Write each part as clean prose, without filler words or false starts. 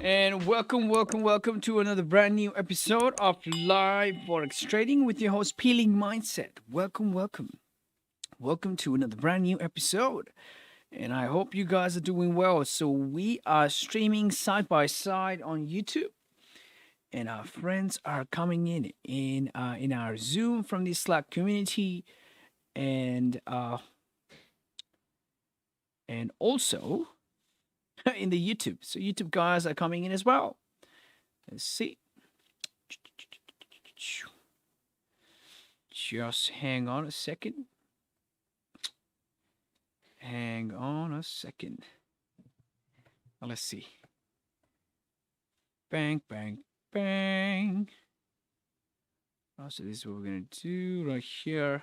And welcome to another brand new episode of Live Forex Trading with your host, Peeling Mindset. Welcome to another brand new episode. And I hope you guys are doing well. So, we are streaming side by side on YouTube, and our friends are coming in our Zoom from the Slack community, and also in the YouTube. So, YouTube guys are coming in as well. Let's see. Just hang on a second. Let's see. Bang, bang, bang. So this is what we're going to do right here.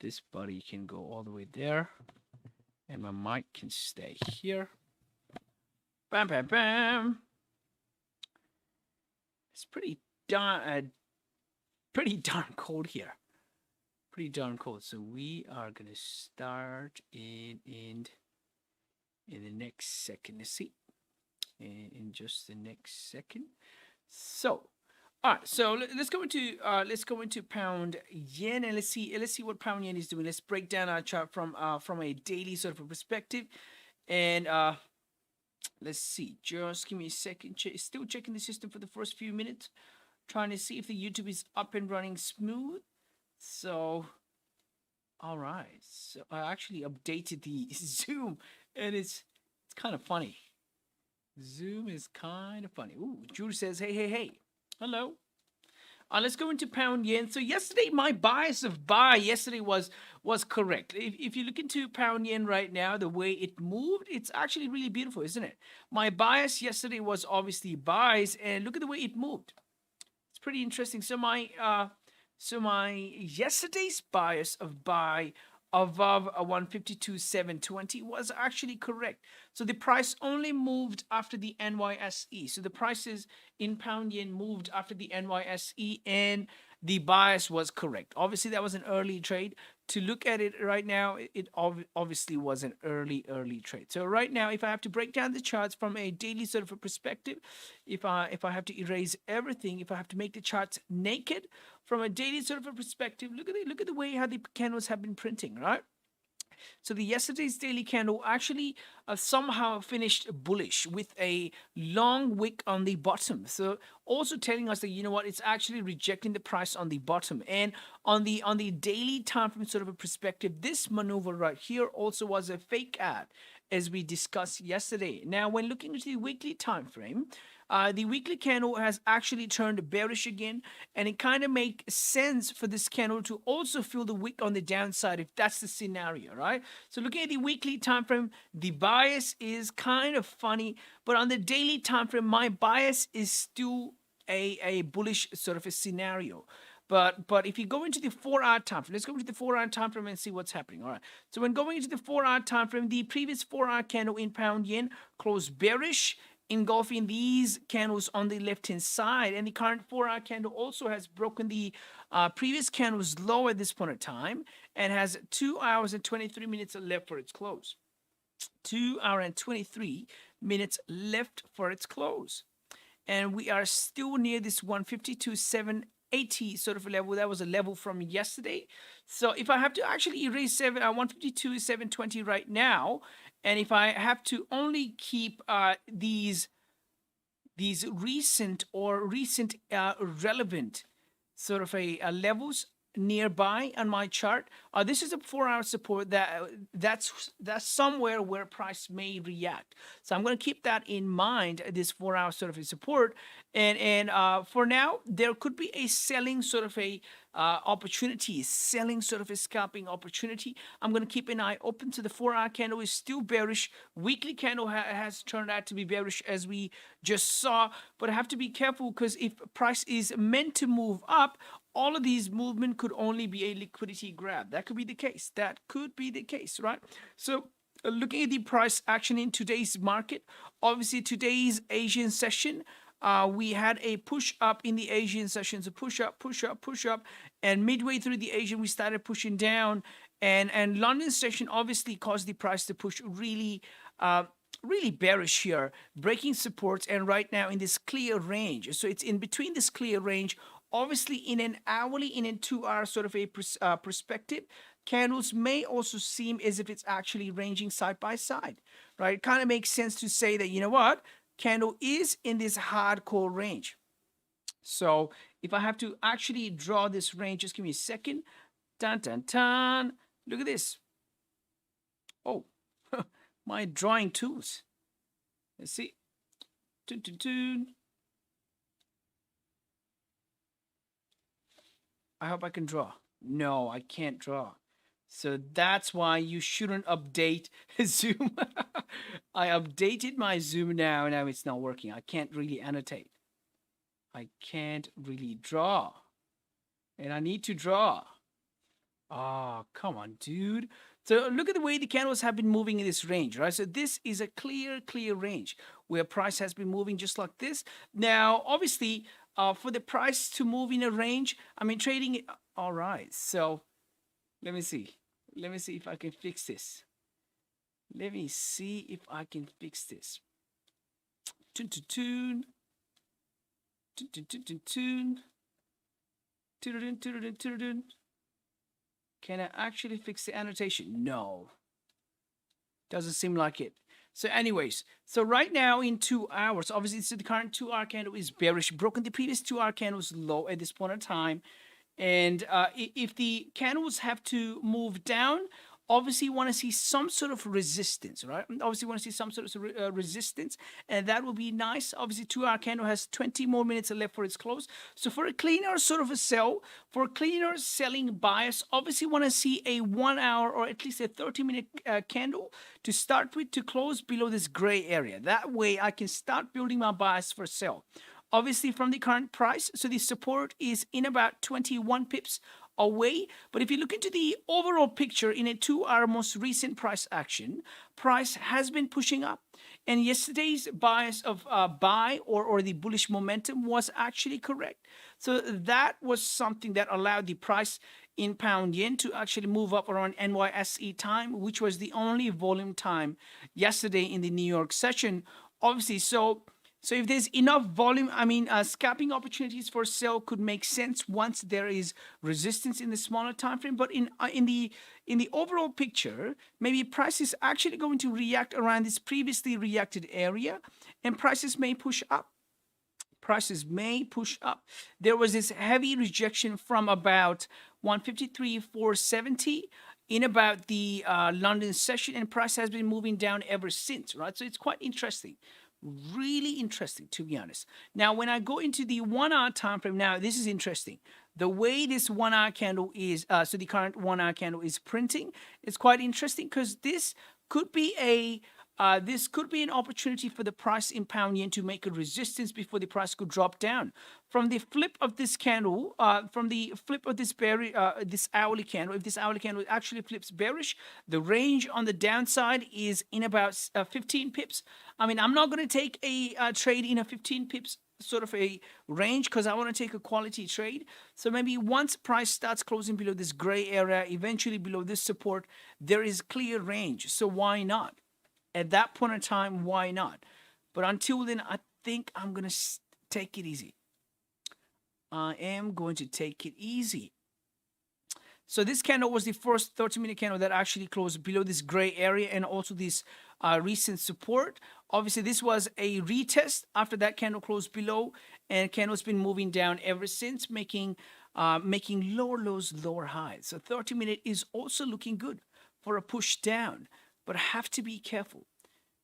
This buddy can go all the way there. And my mic can stay here. Bam, bam, bam. It's pretty darn cold here. Pretty darn cold. So we are gonna start in the next second. Let's see. In just the next second. So, all right. So let's go into pound yen, and let's see what pound yen is doing. Let's break down our chart from a daily sort of a perspective, and let's see. Just give me a second. Still checking the system for the first few minutes, trying to see if the YouTube is up and running smooth. So, all right. So I actually updated the Zoom, and it's kind of funny. Zoom is kind of funny. Ooh, Drew says, hey. Hello. Let's go into pound yen. So yesterday, my bias of buy yesterday was correct. If you look into pound yen right now, the way it moved, it's actually really beautiful, isn't it? My bias yesterday was obviously buys, and look at the way it moved. It's pretty interesting. So my yesterday's bias of buy above a 152.720 was actually correct. So the price only moved after the NYSE. So the prices in pound yen moved after the NYSE, and the bias was correct. Obviously, that was an early trade. To look at it right now, it obviously was an early trade. So right now, if I have to break down the charts from a daily sort of a perspective, if I have to erase everything, if I have to make the charts naked from a daily sort of a perspective, look at the way how the candles have been printing, right? So the yesterday's daily candle actually somehow finished bullish with a long wick on the bottom. So also telling us that, you know what, it's actually rejecting the price on the bottom. And on the daily time frame sort of a perspective, this maneuver right here also was a fake ad, as we discussed yesterday. Now, when looking at the weekly time frame, the weekly candle has actually turned bearish again, and it kind of makes sense for this candle to also feel the wick on the downside if that's the scenario, right? So looking at the weekly time frame, the bias is kind of funny, but on the daily time frame, my bias is still a bullish sort of a scenario. But if you go into the 4-hour time frame, let's go into the 4-hour time frame and see what's happening. All right. So when going into the 4-hour time frame, the previous 4-hour candle in pound yen closed bearish, engulfing these candles on the left hand side, and the current 4-hour candle also has broken the previous candle's low at this point in time, and has 2 hours and 23 minutes left for its close. 2 hours and 23 minutes left for its close, and we are still near this 152.780 sort of a level. That was a level from yesterday. So if I have to actually erase 152.720 right now, and if I have to only keep these recent relevant sort of a levels nearby on my chart, this is a 4-hour support that's somewhere where price may react. So I'm going to keep that in mind, this 4-hour sort of a support, and for now there could be a selling sort of a opportunity, selling sort of a scalping opportunity. I'm going to keep an eye open. To the 4-hour candle is still bearish. Weekly candle has turned out to be bearish, as we just saw, but I have to be careful, because if price is meant to move up, all of these movement could only be a liquidity grab. That could be the case. Right? So looking at the price action in today's market, obviously today's Asian session, we had a push up in the Asian session. So push up, and midway through the Asian, we started pushing down, and London session obviously caused the price to push really really bearish here, breaking supports, and right now in this clear range. So it's in between this clear range. Obviously, in an hourly, in a 2-hour sort of a perspective, candles may also seem as if it's actually ranging side by side, right? It kind of makes sense to say that, you know what, candle is in this hardcore range. So if I have to actually draw this range, just give me a second. Dun, dun, dun. Look at this. Oh, my drawing tools. Let's see. Dun, dun, dun. I hope I can draw. No, I can't draw. So that's why you shouldn't update Zoom. I updated my Zoom now. Now it's not working. I can't really annotate. I can't really draw. And I need to draw. Oh, come on, dude. So look at the way the candles have been moving in this range, right? So this is a clear range where price has been moving just like this. Now, obviously, for the price to move in a range, I mean, trading it. All right. So let me see. Let me see if I can fix this. Let me see if I can fix this. Tune, tune, tune. Tune, tune, tune, tune, tune. Tune, tune, tune, tune, tune. Can I actually fix the annotation? No. Doesn't seem like it. So anyways, so right now in 2 hours, obviously so the current 2-hour candle is bearish, broken the previous 2-hour candle's low at this point in time. And if the candles have to move down, obviously you want to see some sort of resistance, right? Obviously you want to see some sort of resistance, and that will be nice. Obviously 2-hour candle has 20 more minutes left for its close. So for a cleaner sort of a sell, for a cleaner selling bias, obviously you want to see a 1 hour or at least a 30-minute candle to start with to close below this gray area. That way I can start building my bias for sell. Obviously from the current price, so the support is in about 21 pips away. But if you look into the overall picture in a 2-hour most recent price action, price has been pushing up. And yesterday's bias of buy or the bullish momentum was actually correct. So that was something that allowed the price in pound yen to actually move up around NYSE time, which was the only volume time yesterday in the New York session. Obviously, so if there's enough volume, I mean, scalping opportunities for sell could make sense once there is resistance in the smaller time frame. But in the overall picture, maybe price is actually going to react around this previously reacted area, and prices may push up. Prices may push up. There was this heavy rejection from about 153,470 in about the London session, and price has been moving down ever since, right? So it's quite interesting. Really interesting, to be honest. Now, when I go into the 1-hour time frame, now this is interesting. The way this 1-hour candle is, so the current 1-hour candle is printing, it's quite interesting because this could be an opportunity for the price in pound yen to make a resistance before the price could drop down. From the flip of this candle, from the flip of this this hourly candle, if this hourly candle actually flips bearish, the range on the downside is in about 15 pips. I mean, I'm not going to take a trade in a 15 pips sort of a range because I want to take a quality trade. So maybe once price starts closing below this gray area, eventually below this support, there is clear range. So why not? At that point in time, why not? But until then, I think I'm going to take it easy. I am going to take it easy. So this candle was the first 30-minute candle that actually closed below this gray area and also this recent support. Obviously, this was a retest after that candle closed below, and candle's been moving down ever since, making lower lows, lower highs. So 30-minute is also looking good for a push down. But I have to be careful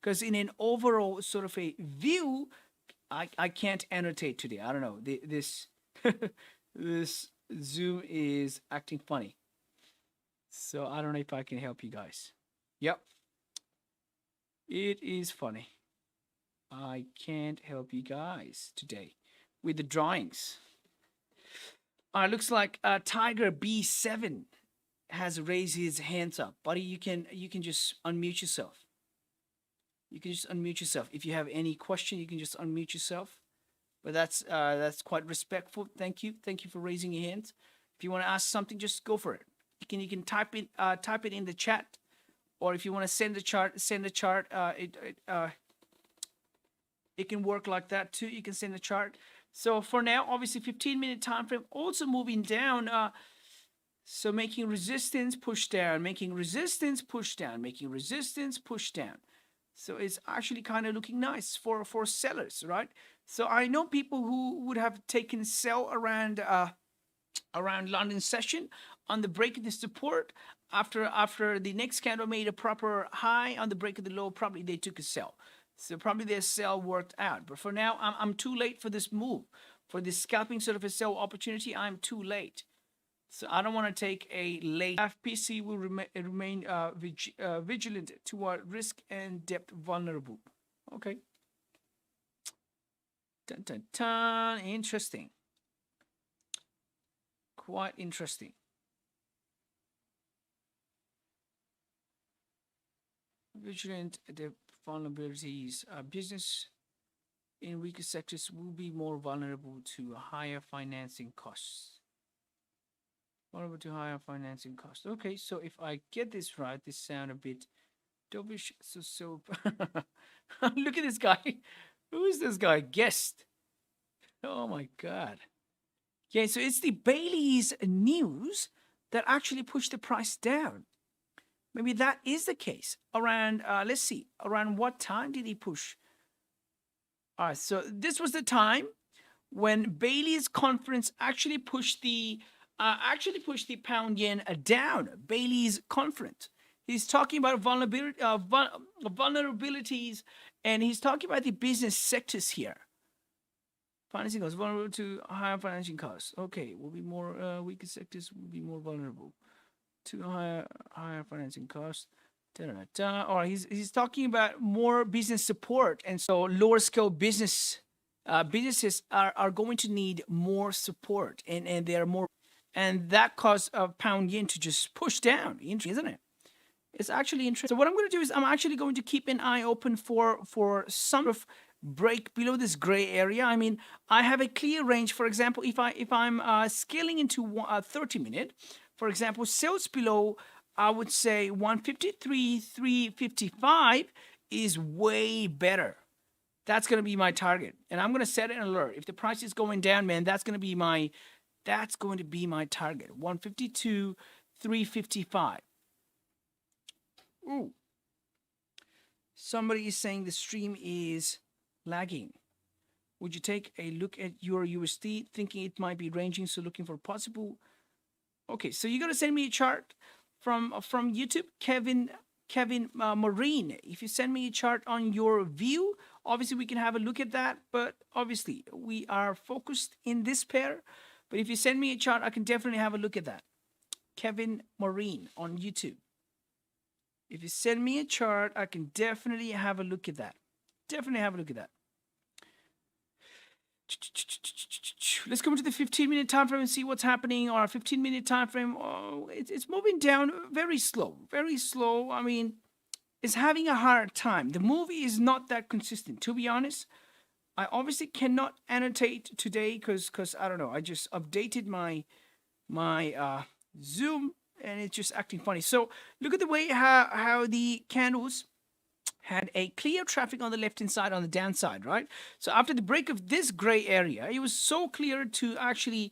because in an overall sort of a view, I can't annotate today. I don't know. This this Zoom is acting funny. So I don't know if I can help you guys. Yep. It is funny. I can't help you guys today with the drawings. Looks like Tiger B7 has raised his hands up. Buddy, you can just unmute yourself. You can just unmute yourself. If you have any question, you can just unmute yourself. But that's quite respectful. Thank you. Thank you for raising your hands. If you want to ask something, just go for it. You can type it in the chat, or if you want to send the chart, it can work like that too. You can send a chart. So for now, obviously 15-minute time frame also moving down. So making resistance, push down, making resistance, push down, making resistance, push down. So it's actually kind of looking nice for sellers, right? So I know people who would have taken sell around London session on the break of the support. After the next candle made a proper high on the break of the low, probably they took a sell. So probably their sell worked out. But for now, I'm too late for this move. For this scalping sort of a sell opportunity, I'm too late. So I don't want to take a late. FPC will remain vigilant toward risk and depth vulnerable. Okay. Dun, dun, dun. Interesting. Quite interesting. Vigilant depth vulnerabilities. Business in weaker sectors will be more vulnerable to higher financing costs. Vulnerable to higher financing costs. Okay, so if I get this right, this sound a bit dovish. So look at this guy. Who is this guy? Guest. Oh my God. Okay, so it's the Bailey's news that actually pushed the price down. Maybe that is the case. Around, let's see, around what time did he push? All right, so this was the time when Bailey's conference actually pushed the pound yen down. Bailey's conference. He's talking about vulnerabilities, and he's talking about the business sectors here. Financing costs vulnerable to higher financing costs. Okay, will be more weaker sectors will be more vulnerable to higher financing costs. Or he's talking about more business support, and so lower scale businesses are going to need more support, and they are more, and that caused pound yen to just push down, isn't it? It's actually interesting. So what I'm going to do is I'm actually going to keep an eye open for some of break below this gray area. I mean, I have a clear range. For example, if I'm scaling into 30-minute, for example, sales below, I would say 153.355 is way better. That's going to be my target, and I'm going to set an alert. If the price is going down, man, that's going to be my target. 152.355. Ooh. Somebody is saying the stream is lagging. Would you take a look at your USD, thinking it might be ranging, so looking for possible? Okay, so you're gonna send me a chart from YouTube, Kevin Marine. If you send me a chart on your view, obviously we can have a look at that. But obviously we are focused in this pair. But if you send me a chart, I can definitely have a look at that. Kevin Marine on YouTube. If you send me a chart, I can definitely have a look at that. Definitely have a look at that. Let's come to the 15-minute time frame and see what's happening. Our 15-minute time frame, it's moving down very slow, very slow. I mean, it's having a hard time. The movie is not that consistent, to be honest. I obviously cannot annotate today because I don't know. I just updated my Zoom, and it's just acting funny. So look at the way how the candles had a clear traffic on the left-hand side on the downside, right? So after the break of this gray area, it was so clear to actually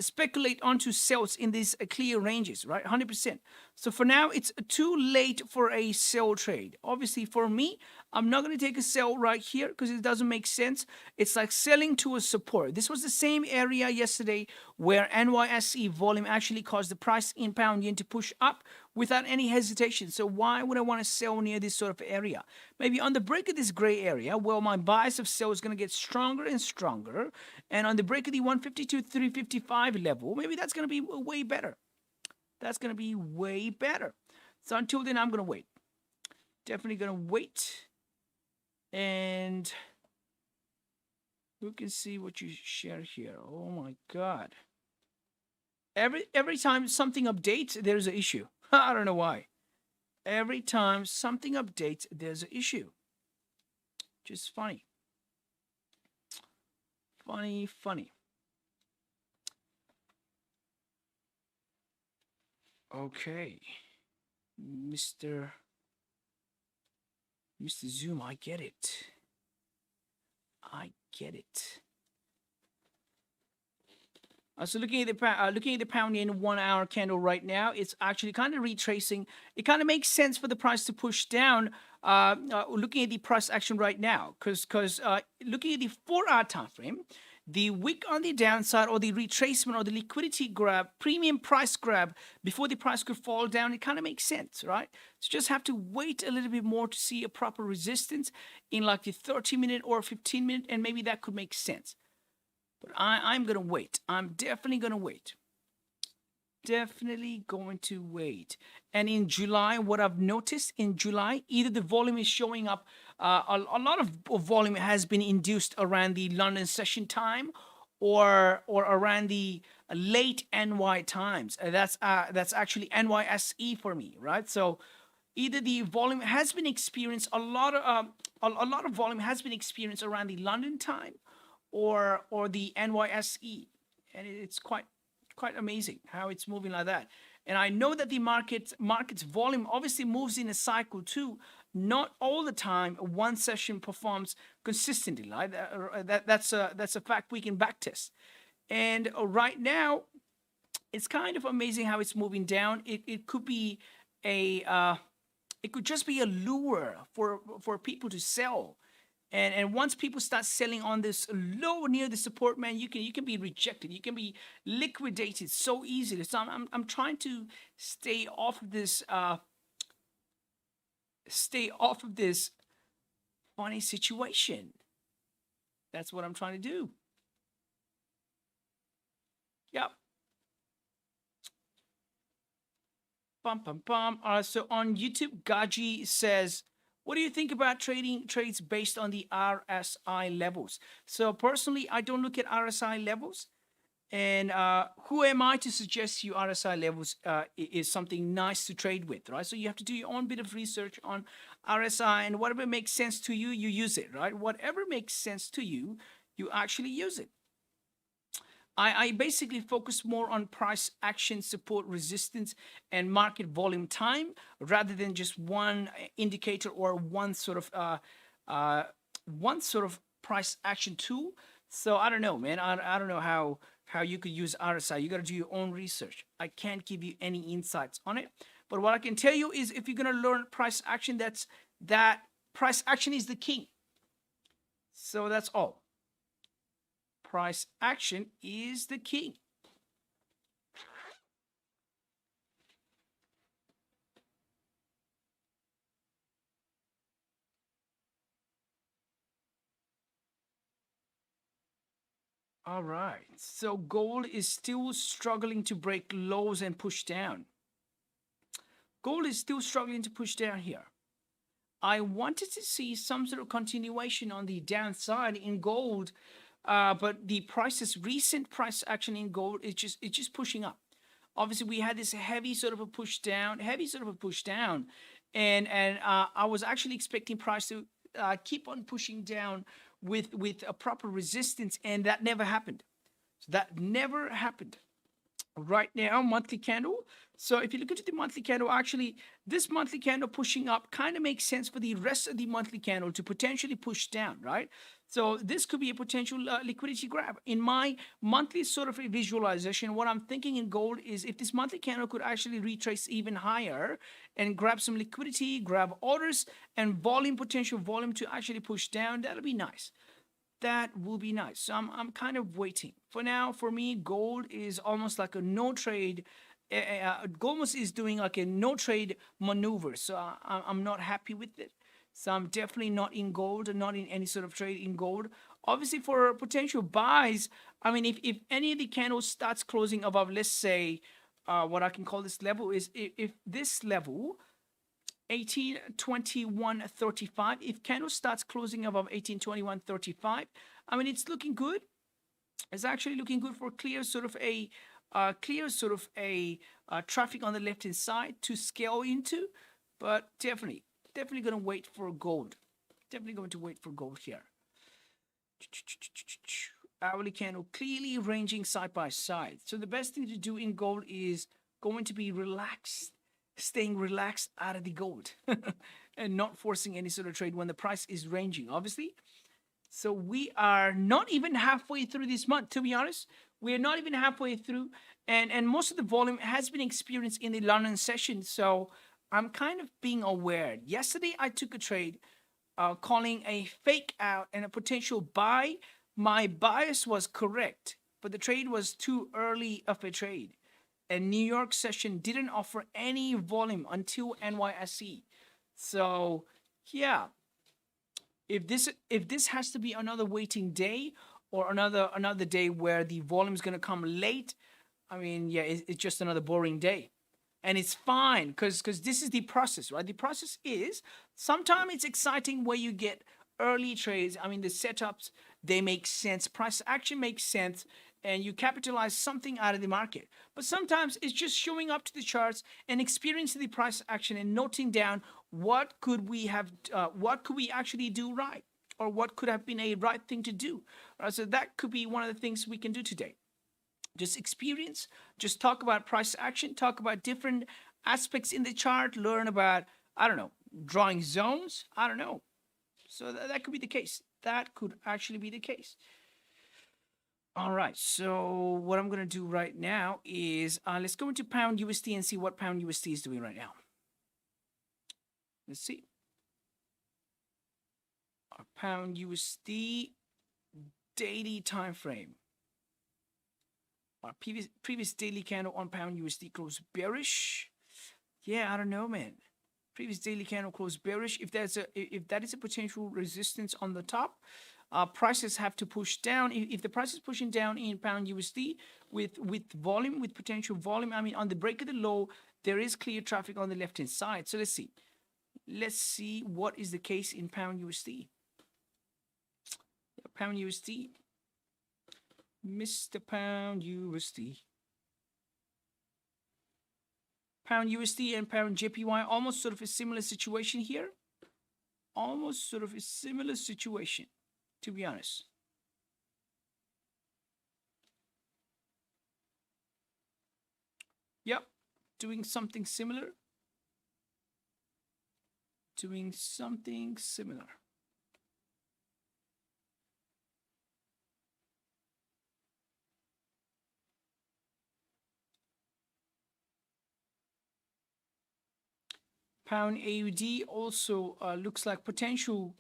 speculate onto sells in these clear ranges, right? 100%. So for now, it's too late for a sell trade. Obviously, for me, I'm not going to take a sell right here because it doesn't make sense. It's like selling to a support. This was the same area yesterday where NYSE volume actually caused the price in pound yen to push up without any hesitation. So why would I want to sell near this sort of area? Maybe on the break of this gray area, well, my bias of sell is going to get stronger and stronger. And on the break of the 152.355 level, maybe that's going to be way better. That's going to be way better. So until then, I'm going to wait. Definitely going to wait. And you can see what you share here. Oh my God. Every time something updates, there's an issue. I don't know why. Every time something updates, there's an issue. Just funny. Funny. Okay. Mr. Use the zoom. I get it. I get it. So looking at the pound yen 1 hour candle right now, it's actually kind of retracing. It kind of makes sense for the price to push down. Looking at the price action right now, because looking at the 4-hour time frame, the wick on the downside or the retracement or the liquidity grab, premium price grab before the price could fall down, it kind of makes sense, right? So just have to wait a little bit more to see a proper resistance in like the 30-minute or 15-minute, and maybe that could make sense. But I'm going to wait. I'm definitely going to wait. Definitely going to wait. And in July, what I've noticed in July, either the volume is showing up, a lot of volume has been induced around the London session time or around the late NY times. That's actually NYSE for me, right? So either the volume has been experienced, a lot of volume has been experienced around the London time or the NYSE, and it's quite amazing how it's moving like that. And I know that the market's volume obviously moves in a cycle too. Not all the time one session performs consistently. Right? That's a fact we can backtest. And right now, it's kind of amazing how it's moving down. It could be it could just be a lure for people to sell. And once people start selling on this low near the support, man, you can be rejected. You can be liquidated so easily. So I'm trying to stay off of this funny situation. That's what I'm trying to do. Yep. Bum bum bum. So on YouTube, Gaji says, what do you think about trading trades based on the RSI levels? So personally, I don't look at RSI levels. And who am I to suggest you RSI levels is something nice to trade with, right? So you have to do your own bit of research on RSI, and whatever makes sense to you, you use it, right? Whatever makes sense to you, you actually use it. I basically focus more on price action, support, resistance, and market volume time rather than just one indicator or one sort of price action tool. So I don't know, man. I don't know how you could use RSI. You got to do your own research. I can't give you any insights on it. But what I can tell you is if you're going to learn price action, that price action is the king. So that's all. Price action is the king. All right. So gold is still struggling to break lows and push down. Gold is still struggling to push down here. I wanted to see some sort of continuation on the downside in gold. But the recent price action in gold is just pushing up. Obviously, we had this heavy sort of a push down, and I was actually expecting price to keep on pushing down with a proper resistance, and that never happened. So that never happened. Right now, monthly candle. So if you look at the monthly candle, actually, this monthly candle pushing up kind of makes sense for the rest of the monthly candle to potentially push down, right? So this could be a potential liquidity grab. In my monthly sort of a visualization, what I'm thinking in gold is if this monthly candle could actually retrace even higher and grab some liquidity, grab orders and potential volume to actually push down, that'll be nice. That will be nice. So I'm kind of waiting. For now, for me, gold is almost like a no trade. Gold is doing like a no trade maneuver. So I'm not happy with it. So I'm definitely not in gold, not in any sort of trade in gold. Obviously, for potential buys, I mean, if any of the candles starts closing above, let's say, what I can call this level is if this level, 1821.35. If candle starts closing above 1821.35, I mean, it's looking good. It's actually looking good for clear sort of a traffic on the left hand side to scale into. But definitely going to wait for gold. Definitely going to wait for gold here. Hourly candle clearly ranging side by side. So the best thing to do in gold is going to be relaxed staying relaxed out of the gold and not forcing any sort of trade when the price is ranging, obviously. So we are not even halfway through this month, to be honest. We're not even halfway through. And most of the volume has been experienced in the London session. So I'm kind of being aware. Yesterday, I took a trade calling a fake out and a potential buy. My bias was correct, but the trade was too early of a trade. And New York session didn't offer any volume until NYSE. So yeah, if this has to be another waiting day or another day where the volume is going to come late, I mean, yeah, it's just another boring day. And it's fine because this is the process, right? The process is sometimes it's exciting where you get early trades. I mean, the setups, they make sense. Price action makes sense. And you capitalize something out of the market. But sometimes it's just showing up to the charts and experiencing the price action and noting down what could we actually do right, or what could have been a right thing to do. So that could be one of the things we can do today. Just experience, just talk about price action, talk about different aspects in the chart, learn about, I don't know, drawing zones. I don't know. So that could be the case. That could actually be the case. All right, so what I'm going to do right now is let's go into pound USD and see what pound USD is doing right now. Let's see. Our pound USD daily time frame. Our previous daily candle on pound USD closed bearish. Yeah, I don't know, man. Previous daily candle closed bearish. If that is a potential resistance on the top, prices have to push down. If the price is pushing down in pound USD with volume, with potential volume, I mean, on the break of the low, there is clear traffic on the left-hand side. So let's see. Let's see what is the case in pound USD. Pound USD. Mr. Pound USD. Pound USD and pound JPY, almost sort of a similar situation here. Almost sort of a similar situation, to be honest. Yep, doing something similar. Doing something similar. Pound AUD also looks like potential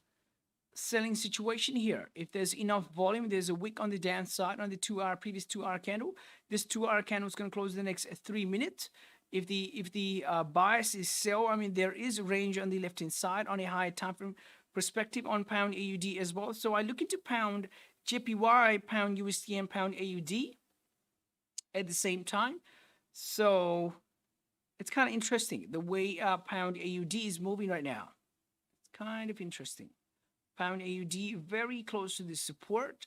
selling situation here. If there's enough volume, there's a wick on the downside on the previous 2-hour candle. This 2-hour candle is going to close the next 3 minutes. If the bias is sell, I mean, there is a range on the left-hand side on a high time frame perspective on pound AUD as well. So I look into pound JPY, pound USD, and pound AUD at the same time. So it's kind of interesting the way pound AUD is moving right now. It's kind of interesting. Pound AUD very close to the support.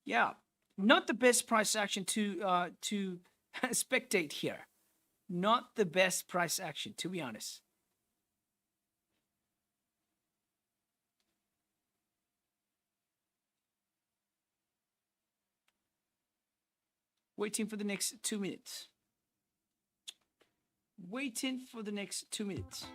Yeah, not the best price action to spectate here. Not the best price action, to be honest. Waiting for the next 2 minutes. Waiting for the next 2 minutes.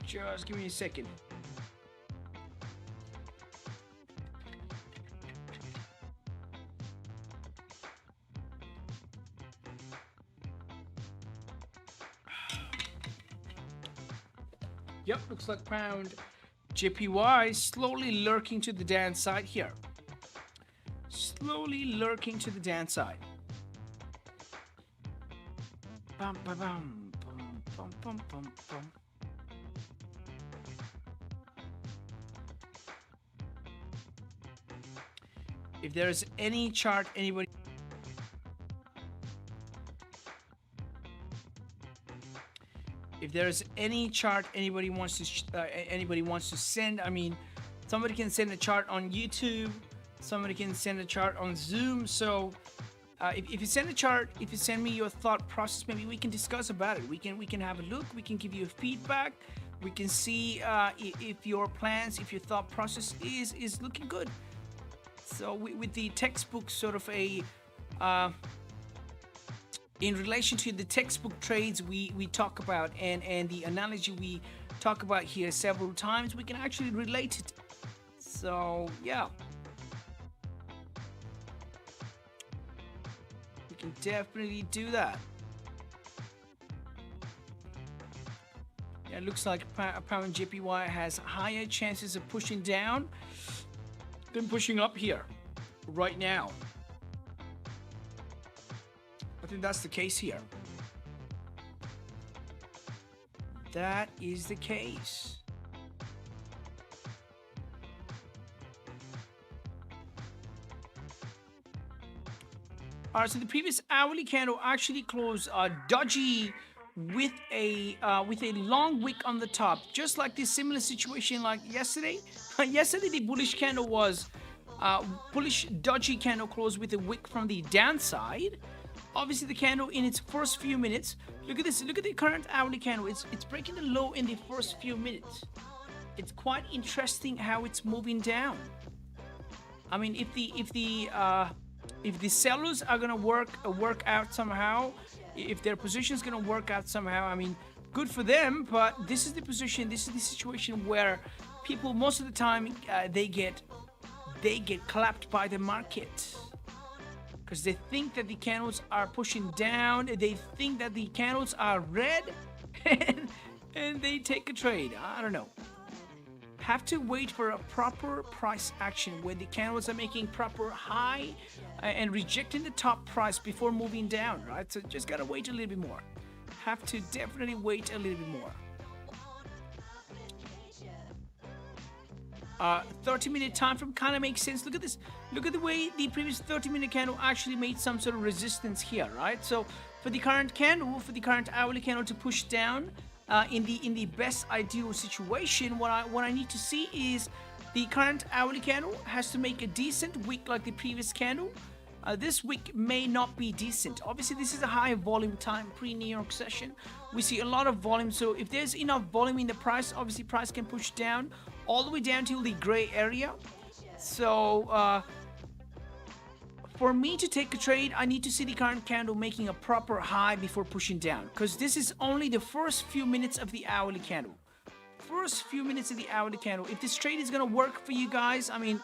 Just give me a second. Yep, looks like pound JPY slowly lurking to the downside here. Slowly lurking to the downside. Bum, bum, bum, bum, bum, bum, bum, bum. If there's any chart anybody wants to send, I mean, somebody can send a chart on YouTube, somebody can send a chart on Zoom. So if you send a chart, if you send me your thought process, maybe we can discuss about it. We can have a look, we can give you feedback, we can see if your plans, if your thought process is looking good. So with the textbook sort of a in relation to the textbook trades we talk about and the analogy we talk about here several times, we can actually relate it. So yeah, we can definitely do that. Yeah, it looks like pound JPY has higher chances of pushing down than pushing up here right now. I think that's the case here. That is the case. All right, so the previous hourly candle actually closed dodgy with a long wick on the top, just like this similar situation like yesterday. Yesterday the bullish candle was bullish dodgy candle closed with a wick from the downside. Obviously the candle in its first few minutes, look at this, look at the current hourly candle, it's breaking the low in the first few minutes. It's quite interesting how it's moving down. I mean, if the sellers are gonna work out somehow, if their position is gonna work out somehow, I mean, good for them. But this is the position, this is the situation where people most of the time they get clapped by the market because they think that the candles are pushing down, they think that the candles are red, and they take a trade. I don't know. Have to wait for a proper price action where the candles are making proper high and rejecting the top price before moving down, right? So just gotta wait a little bit more. Have to definitely wait a little bit more. 30-minute time frame kind of makes sense. Look at this. Look at the way the previous 30-minute candle actually made some sort of resistance here, right? So for the current candle, for the current hourly candle to push down, in the best ideal situation, what I need to see is the current hourly candle has to make a decent wick like the previous candle. This wick may not be decent. Obviously, this is a high volume time pre-New York session. We see a lot of volume, so if there's enough volume in the price, obviously price can push down all the way down to the gray area. So for me to take a trade, I need to see the current candle making a proper high before pushing down, because this is only the first few minutes of the hourly candle. First few minutes of the hourly candle. If this trade is gonna work for you guys, I mean,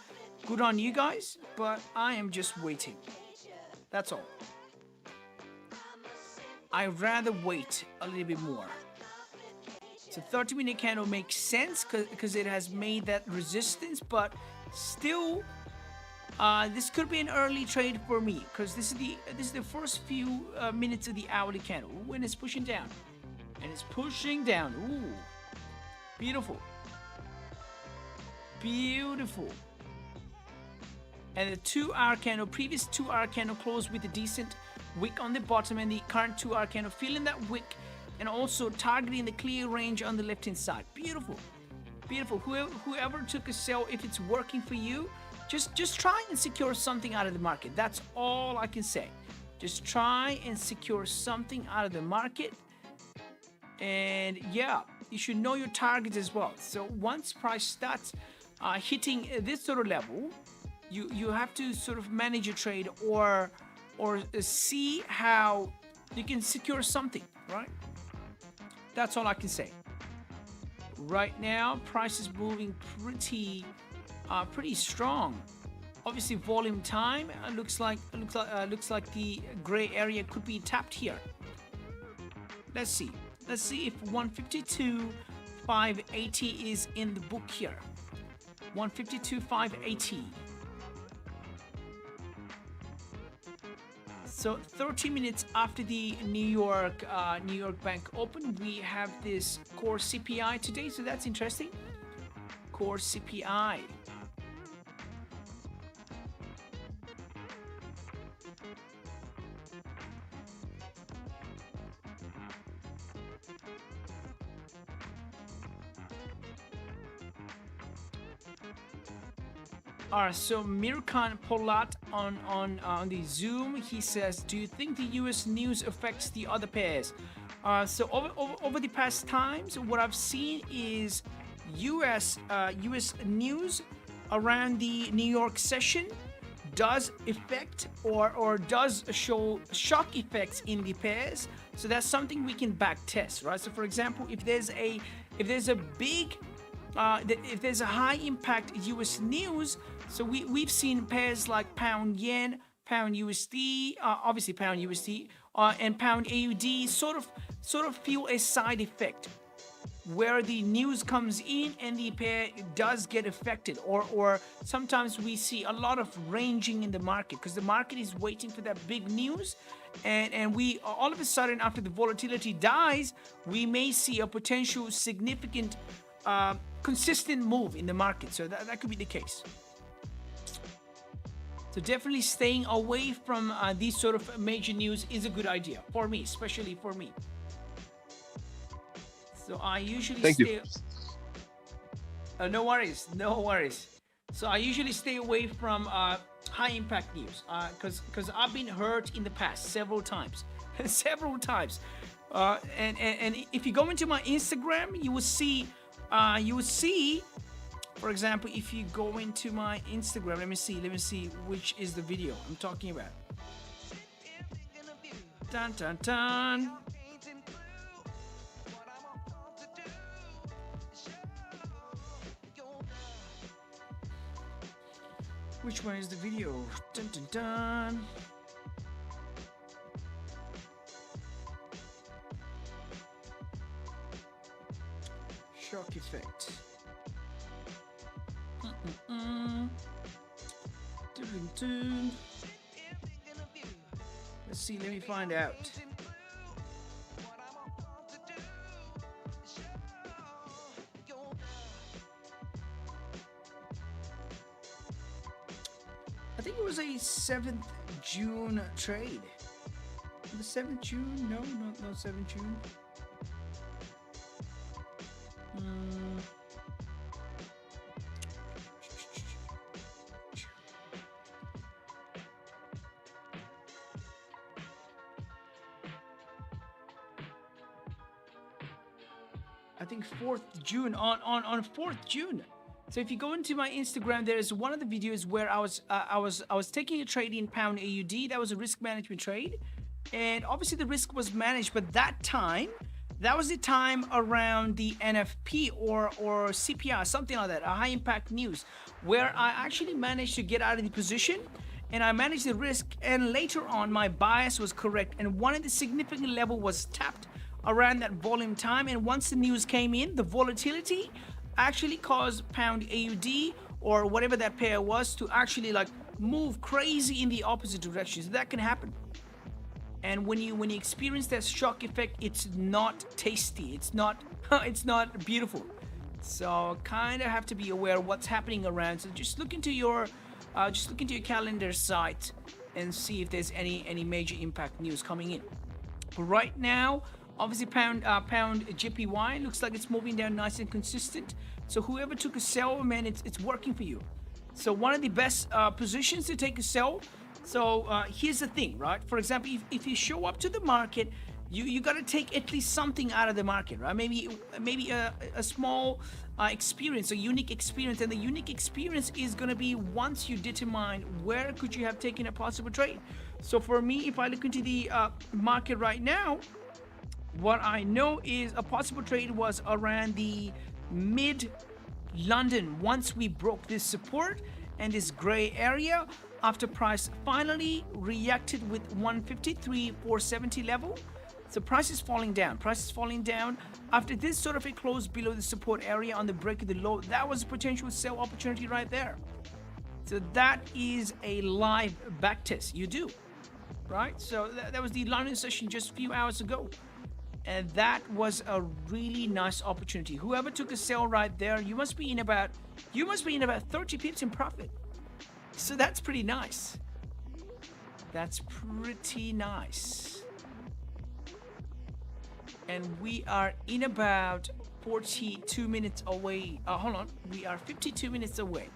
good on you guys, but I am just waiting. That's all. I'd rather wait a little bit more. So 30-minute candle makes sense because it has made that resistance, but still, this could be an early trade for me because this is the first few minutes of the hourly candle when it's pushing down, and it's pushing down. Ooh, beautiful, beautiful. And the 2-hour candle, previous 2-hour candle closed with a decent wick on the bottom, and the current 2-hour candle feeling that wick and also targeting the clear range on the left hand side. Beautiful, beautiful. Whoever took a sell, if it's working for you, just try and secure something out of the market. That's all I can say. Just try and secure something out of the market. And yeah, you should know your targets as well. So once price starts hitting this sort of level, you have to sort of manage your trade or see how you can secure something, right? That's all I can say. Right now, price is moving pretty strong. Obviously, volume time looks like the gray area could be tapped here. Let's see. Let's see if 152, 580 is in the book here. 152,580. So 30 minutes after the New York Bank Open, we have this core CPI today. So that's interesting. Core CPI. Alright, so Mirkan Polat on the Zoom, he says, do you think the US news affects the other pairs? So over the past times, what I've seen is US news around the New York session does affect or does show shock effects in the pairs. So that's something we can back test, right? So for example, if there's a big if there's a high impact US news, so we've seen pairs like pound yen, pound USD, obviously pound USD, and pound AUD sort of feel a side effect where the news comes in and the pair does get affected, or sometimes we see a lot of ranging in the market because the market is waiting for that big news, and we all of a sudden after the volatility dies, we may see a potential significant consistent move in the market. So that could be the case. So definitely staying away from these sort of major news is a good idea for me, especially for me. So I usually no worries. So I usually stay away from high impact news because I've been hurt in the past several times, and if you go into my Instagram, you will see. For example, if you go into my Instagram, let me see which is the video I'm talking about. Dun dun dun. Which one is the video? Dun dun dun. Shock effect. Let's see, let me find out. I think it was a 7th June trade. The 7th June? No, not 7th June. I think 4th June, on 4th June. So if you go into my Instagram, there is one of the videos where I was taking a trade in pound AUD. That was a risk management trade, and obviously the risk was managed. But that was the time around the NFP or CPI, something like that, a high impact news, where I actually managed to get out of the position and I managed the risk. And later on, my bias was correct, and one of the significant level was tapped around that volume time, and once the news came in, the volatility actually caused pound AUD or whatever that pair was to actually like move crazy in the opposite direction. So that can happen, and when you experience that shock effect, it's not tasty, it's not beautiful. So kind of have to be aware of what's happening around. So just look into your calendar site and see if there's any major impact news coming in. But right now, obviously pound JPY looks like it's moving down nice and consistent. So whoever took a sell, man, it's working for you. So one of the best positions to take a sell. So here's the thing, right? For example, if you show up to the market, you got to take at least something out of the market, right? Maybe a small experience, a unique experience, and the unique experience is going to be once you determine where could you have taken a possible trade. So for me, if I look into the market right now, what I know is a possible trade was around the mid London. Once we broke this support and this gray area, after price finally reacted with 153,470 level. So price is falling down. Price is falling down. After this sort of a close below the support area on the break of the low, that was a potential sell opportunity right there. So that is a live back test. You do, right? So that was the London session just a few hours ago. And that was a really nice opportunity. Whoever took a sell right there, you must be in about 30 pips in profit. So that's pretty nice. That's pretty nice. And we are in about 42 minutes away. Hold on. We are 52 minutes away.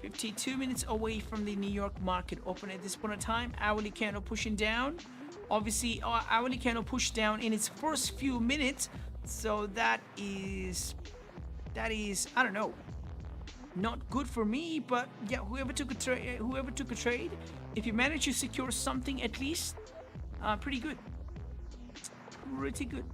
52 minutes away from the New York market open at this point in time. Hourly candle pushing down. Obviously, hourly candle pushed down in its first few minutes. So that is, I don't know, not good for me. But yeah, whoever took a trade, if you manage to secure something at least, pretty good. Pretty good.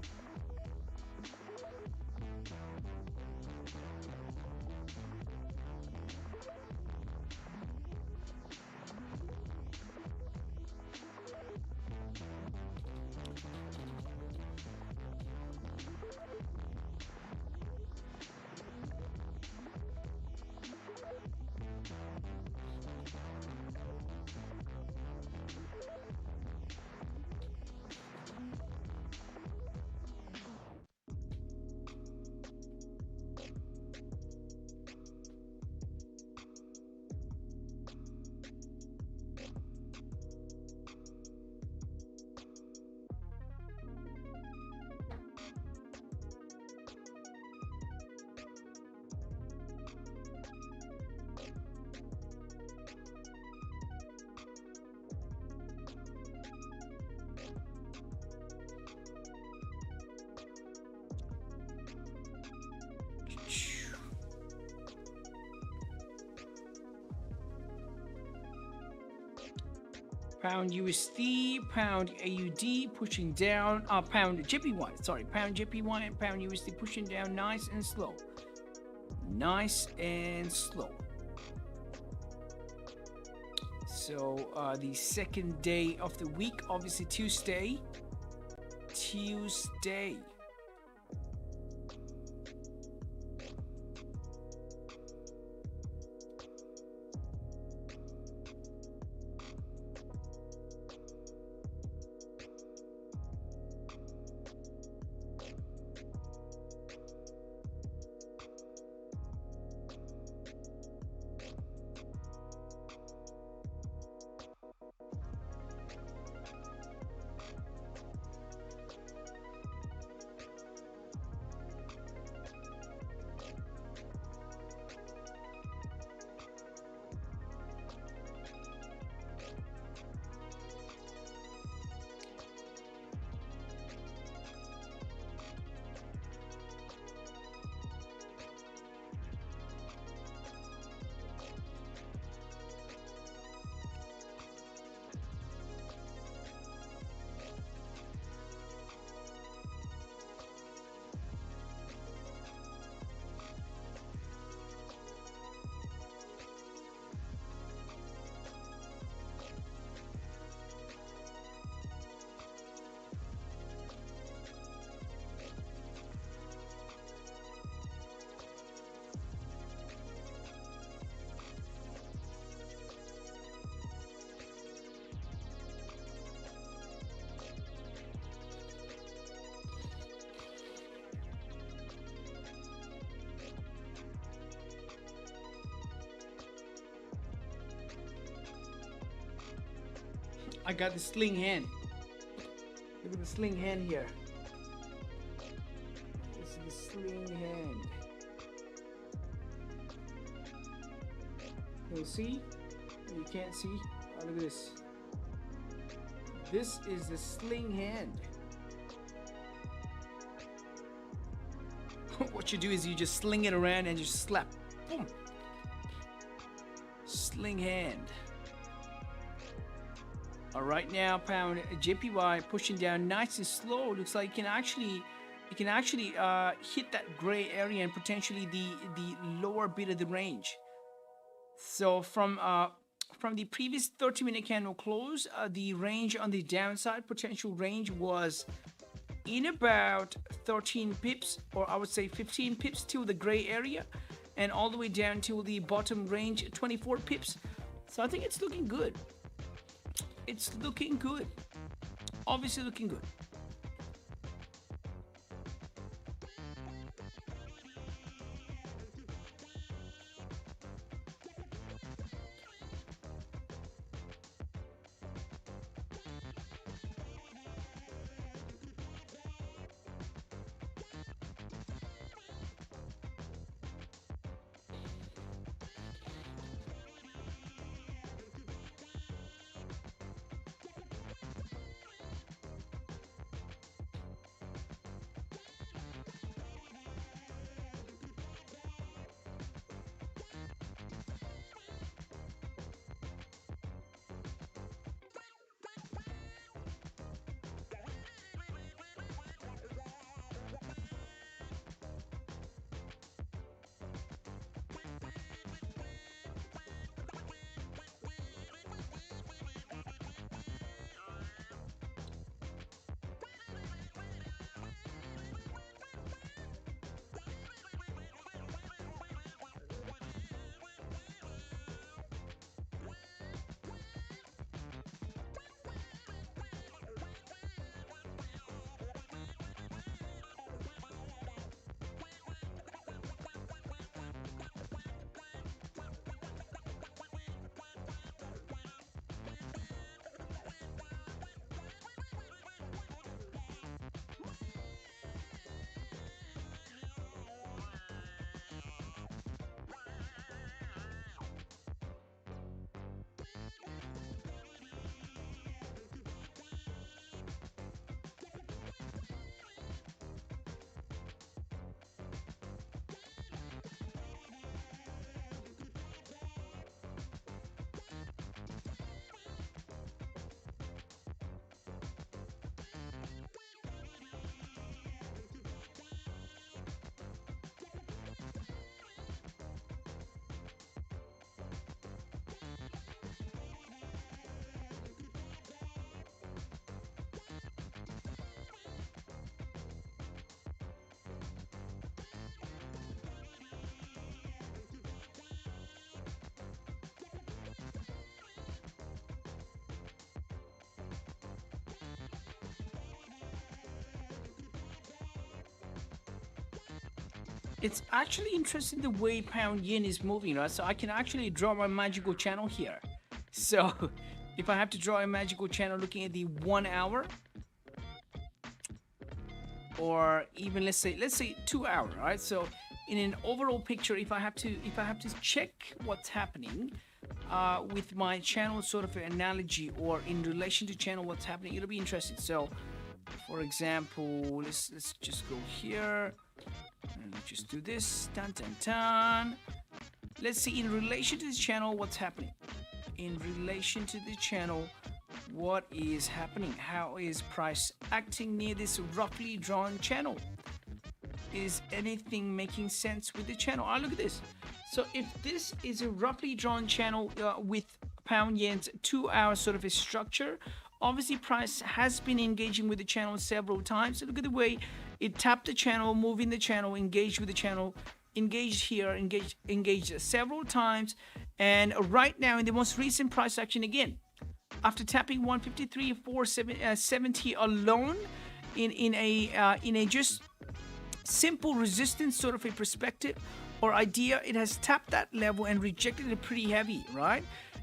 Pound USD, pound AUD pushing down, pound JPY, sorry, pound JPY and pound USD pushing down nice and slow. Nice and slow. So the second day of the week, obviously Tuesday. I got the sling hand. Look at the sling hand here. This is the sling hand. Can you see? You can't see. Oh, look at this. This is the sling hand. What you do is you just sling it around and just slap. Boom. Sling hand. All right, now pound JPY pushing down nice and slow. Looks like you can actually hit that gray area and potentially the lower bit of the range. So from from the previous 30-minute candle close, the range on the downside, potential range was in about 13 pips, or I would say 15 pips till the gray area, and all the way down to the bottom range, 24 pips. So I think it's looking good. It's looking good. Obviously looking good. It's actually interesting the way pound yen is moving, right? So I can actually draw my magical channel here. So if I have to draw a magical channel looking at the 1 hour, or even let's say 2 hour, right? So in an overall picture, if I have to check what's happening with my channel sort of an analogy, or in relation to channel what's happening, it'll be interesting. So for example, let's just go here. And let's just do this. Dun, dun, dun. Let's see in relation to this channel what's happening. In relation to the channel, what is happening? How is price acting near this roughly drawn channel? Is anything making sense with the channel? Look at this. So if this is a roughly drawn channel with pound yen's 2 hour sort of a structure, obviously price has been engaging with the channel several times. So look at the way it tapped the channel, moving the channel, engaged with the channel, engaged here, engaged several times. And right now in the most recent price action, again, after tapping 153.470 alone in a just simple resistance sort of a perspective or idea, it has tapped that level and rejected it pretty heavy, right?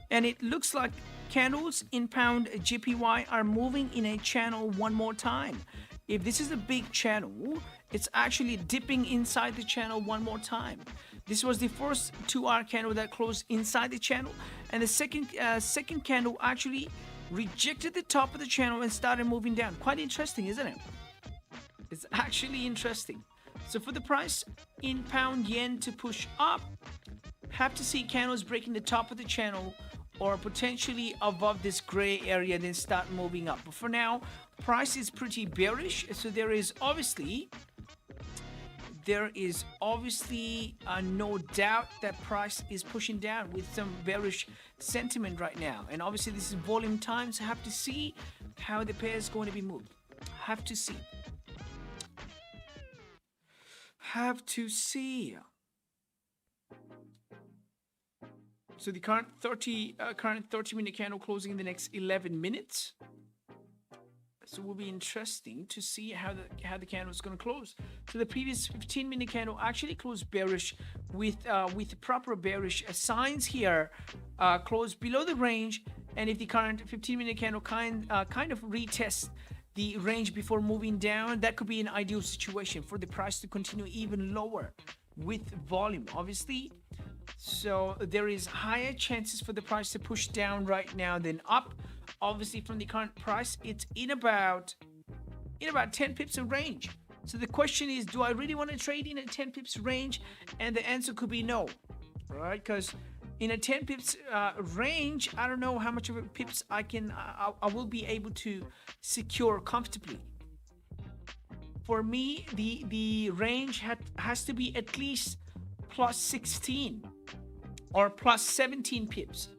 And it looks like candles in pound GPY are moving in a channel one more time. If this is a big channel, it's actually dipping inside the channel one more time. This was the first 2 hour candle that closed inside the channel, and the second candle actually rejected the top of the channel and started moving down. Quite interesting, isn't it? It's actually interesting. So for the price in pound yen to push up, have to see candles breaking the top of the channel or potentially above this gray area, then start moving up. But for now, price is pretty bearish, so there is obviously no doubt that price is pushing down with some bearish sentiment right now. And obviously this is volume time, so have to see how the pair is going to be moved. Have to see. Have to see. So the current 30-minute candle closing in the next 11 minutes. So it will be interesting to see how the candle is going to close. So the previous 15-minute candle actually closed bearish with proper bearish signs here, closed below the range. And if the current 15-minute candle kind of retests the range before moving down, that could be an ideal situation for the price to continue even lower with volume, obviously. So there is higher chances for the price to push down right now than up. Obviously, from the current price, it's in about 10 pips of range. So the question is, do I really want to trade in a 10 pips range? And the answer could be no, right? Because in a 10 pips range, I don't know how much of a pips I will be able to secure comfortably. For me, the range has to be at least plus 16 or plus 17 pips.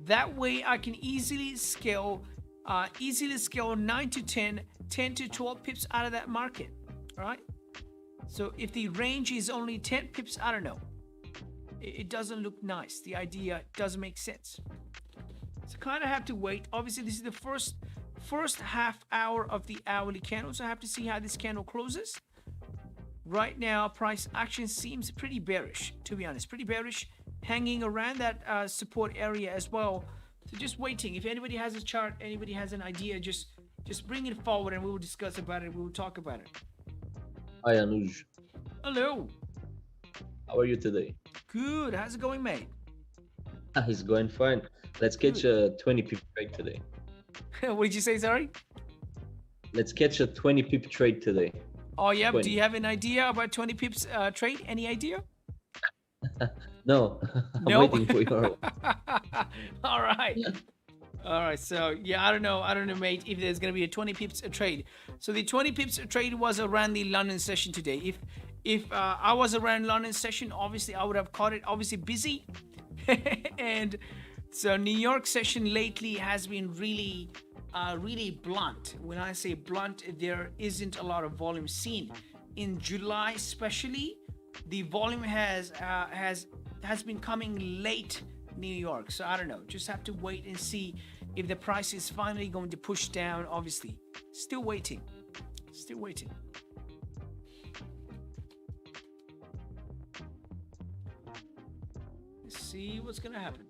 That way I can easily scale 9 to 10, 10 to 12 pips out of that market. All right. So if the range is only 10 pips, I don't know. It doesn't look nice. The idea doesn't make sense. So kind of have to wait. Obviously, this is the first half hour of the hourly candle. So I have to see how this candle closes. Right now, price action seems pretty bearish, to be honest. Pretty bearish, hanging around that support area as well. So just waiting. If anybody has a chart, anybody has an idea, just bring it forward and we will discuss about it. We will talk about it. Hi, Anuj. Hello. How are you today? Good. How's it going, mate? It's going fine. Let's catch a 20 pip trade today. What did you say, sorry? Let's catch a 20 pip trade today. Oh, yeah. 20. Do you have an idea about 20 pips trade? Any idea? No, I'm No? waiting for your... All right. All right. So, yeah, I don't know, mate, if there's going to be a 20 pips trade. So the 20 pips trade was around the London session today. If I was around London session, obviously I would have caught it. Obviously busy. And so New York session lately has been really blunt. When I say blunt, there isn't a lot of volume seen. In July especially, the volume has been coming late New York. So I don't know. Just have to wait and see if the price is finally going to push down. Obviously, still waiting. Still waiting. Let's see what's gonna happen.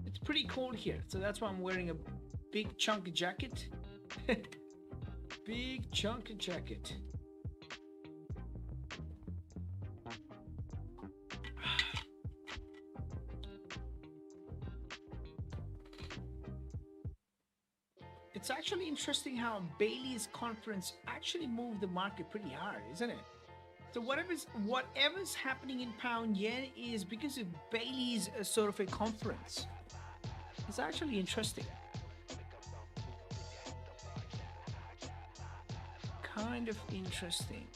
It's pretty cold here, so that's why I'm wearing a big chunky jacket. Big chunky jacket. It's actually interesting how Bailey's conference actually moved the market pretty hard, isn't it? So whatever's happening in pound yen is because of Bailey's sort of a conference. It's actually interesting. Kind of interesting.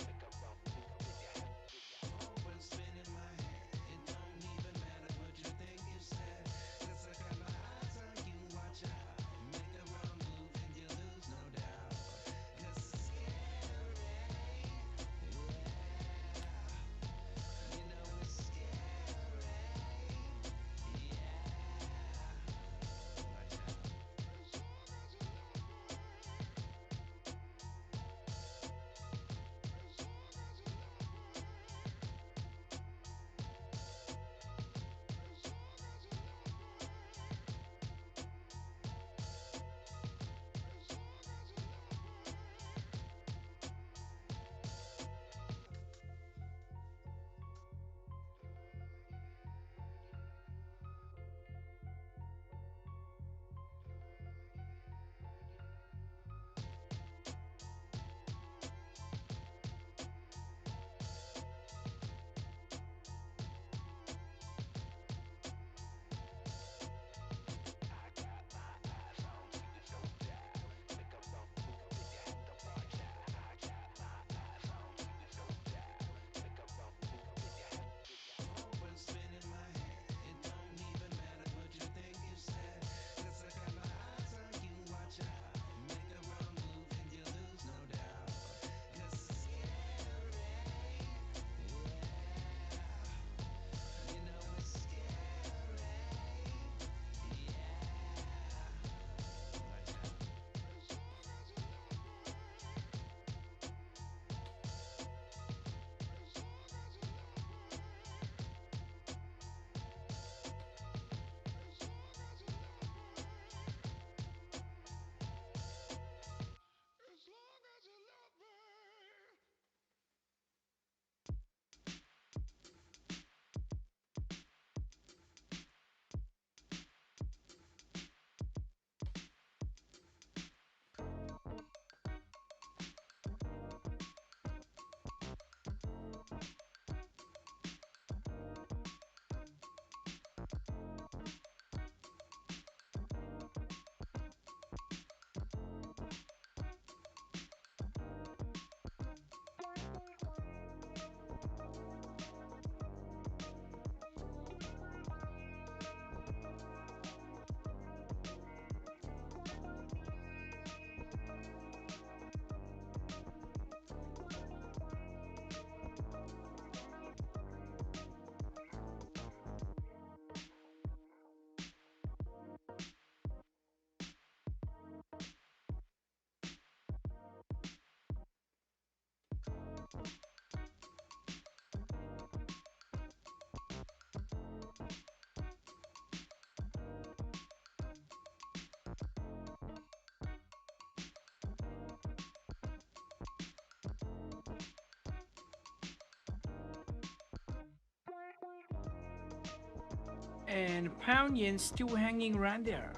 And pound yen still hanging around there.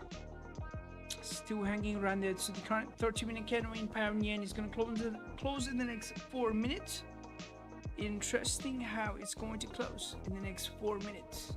Still hanging around there. So the current 30-minute candle in pound yen is going to close in the next 4 minutes. Interesting how it's going to close in the next 4 minutes.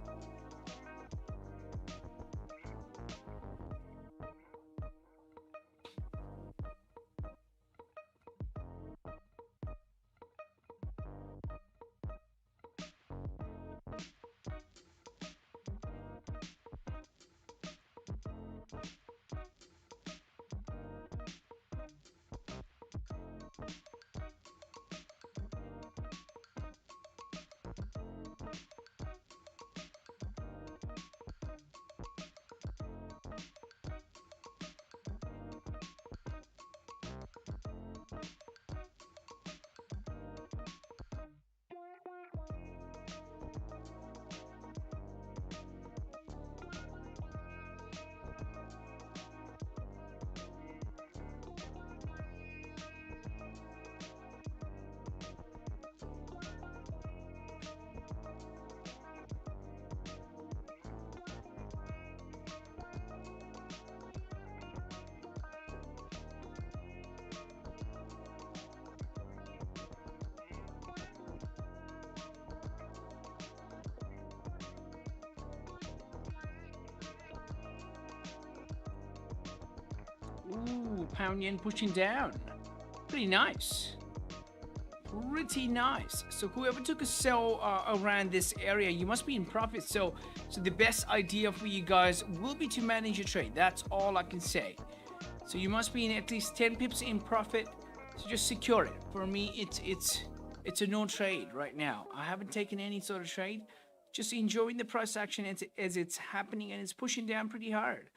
Ooh, pound yen pushing down. Pretty nice. Pretty nice. So whoever took a sell around this area, you must be in profit. So the best idea for you guys will be to manage your trade. That's all I can say. So you must be in at least 10 pips in profit. So just secure it. For me, it's a no trade right now. I haven't taken any sort of trade. Just enjoying the price action as it's happening, and it's pushing down pretty hard.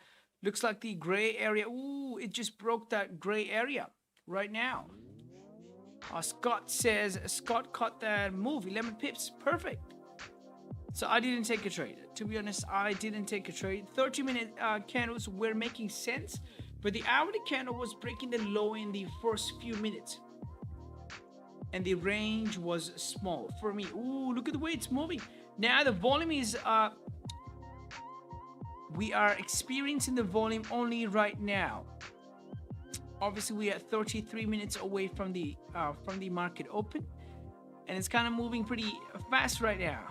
Looks like the gray area. Ooh, it just broke that gray area right now. Scott caught that move, 11 pips, perfect. So I didn't take a trade. To be honest, I didn't take a trade. 30-minute candles were making sense, but the hourly candle was breaking the low in the first few minutes. And the range was small for me. Ooh, look at the way it's moving. Now the volume is... we are experiencing the volume only right now. Obviously, we are 33 minutes away from the market open, and it's kind of moving pretty fast right now.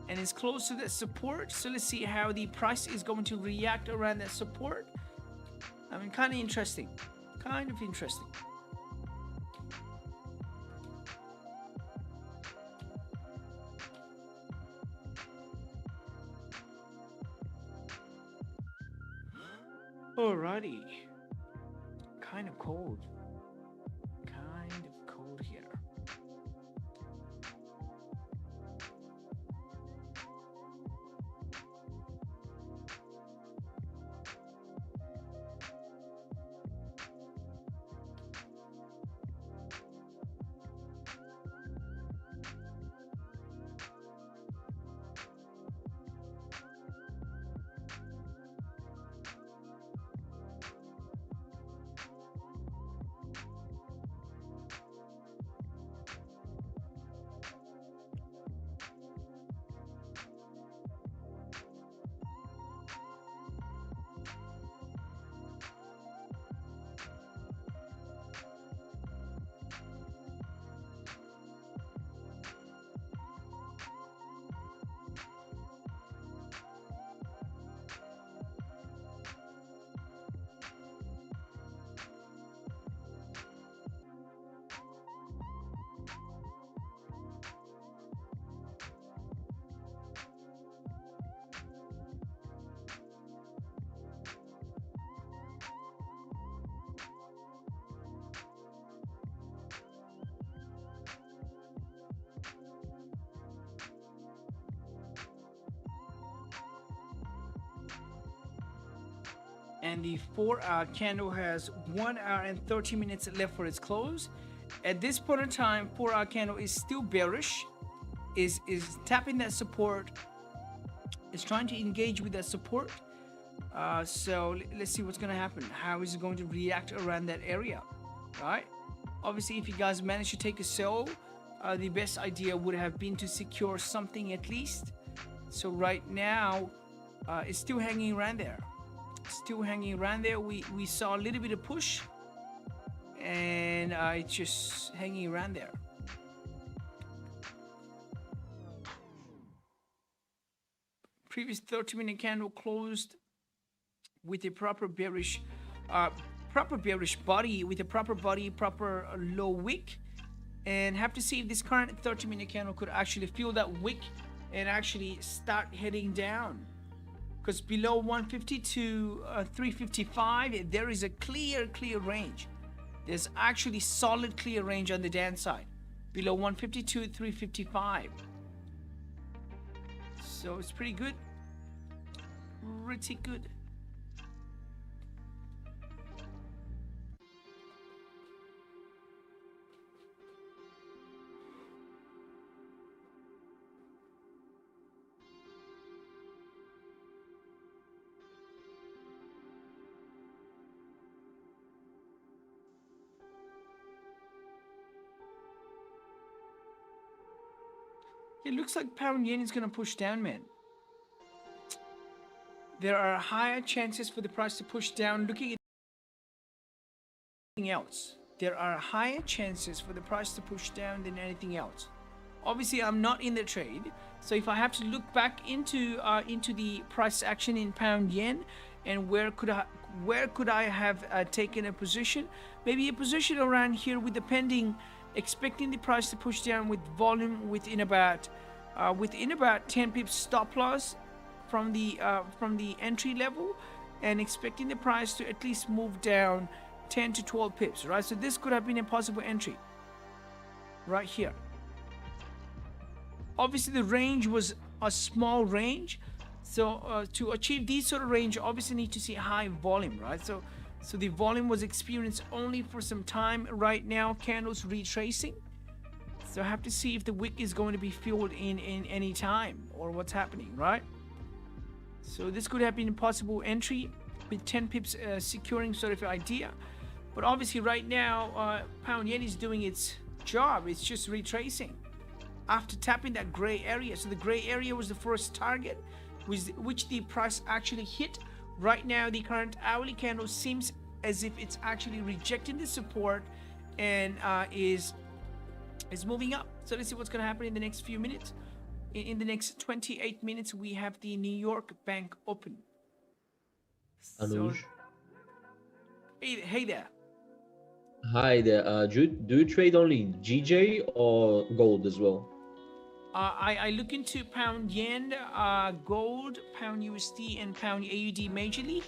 And it's close to that support. So let's see how the price is going to react around that support. I mean, kind of interesting. Kind of interesting. Alrighty. Kind of cold. Kind of cold here. And the 4-hour candle has 1 hour and 30 minutes left for its close. At this point in time, 4-hour candle is still bearish, is tapping that support, is trying to engage with that support. So let's see what's going to happen. How is it going to react around that area? Right? Obviously, if you guys manage to take a sell, the best idea would have been to secure something at least So right now, it's still hanging around there. Still hanging around there. We saw a little bit of push, and it's just hanging around there. Previous 30-minute candle closed with a proper bearish body, with a proper body, proper low wick, and have to see if this current 30-minute candle could actually feel that wick and actually start heading down. Because below 150 to 355, there is a clear range. There's actually solid clear range on the downside below 150 to 355. So it's pretty good. Pretty good. It looks like pound yen is going to push down, man. There are higher chances for the price to push down. Looking at anything else, there are higher chances for the price to push down than anything else. Obviously, I'm not in the trade, so if I have to look back into the price action in pound yen, and where could I have taken a position? Maybe a position around here with the pending, expecting the price to push down with volume within about 10 pips stop loss from the entry level, and expecting the price to at least move down 10 to 12 pips, right? So this could have been a possible entry right here. Obviously the range was a small range, so to achieve this sort of range, obviously need to see high volume, right? So the volume was experienced only for some time. Right now candles retracing, so I have to see if the wick is going to be filled in any time, or what's happening, right? So this could have been a possible entry with 10 pips securing sort of idea. But obviously right now pound yen is doing its job. It's just retracing after tapping that gray area. So the gray area was the first target which the price actually hit. Right now the current hourly candle seems as if it's actually rejecting the support and is moving up. So let's see what's going to happen in the next few minutes. In the next 28 minutes, we have the New York Bank open. So, hey there. Hi there. Do you trade only GJ or gold as well? I look into pound yen, gold, pound USD, and pound AUD majorly.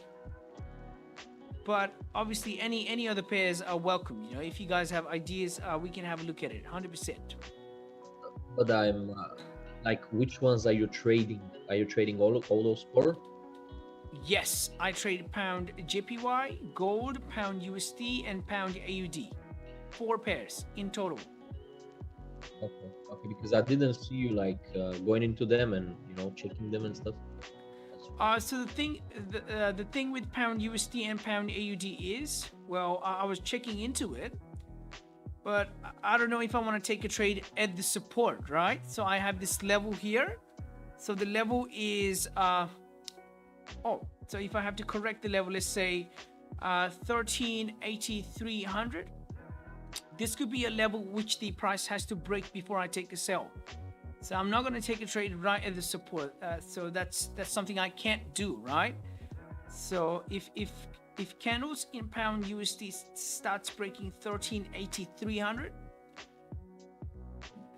But obviously, any other pairs are welcome. You know, if you guys have ideas, we can have a look at it. 100%. But I'm like, which ones are you trading? Are you trading all those four? Yes, I trade pound JPY, gold, pound USD, and pound AUD. 4 pairs in total. Okay, because I didn't see you like going into them and checking them and stuff. So the thing with pound USD and pound AUD is, well, I was checking into it, but I don't know if I want to take a trade at the support, right? So I have this level here. So the level is so if I have to correct the level, let's say 138300. This could be a level which the price has to break before I take a sell. So I'm not going to take a trade right at the support. So that's something I can't do, right? So if candles in pound USD starts breaking 138300,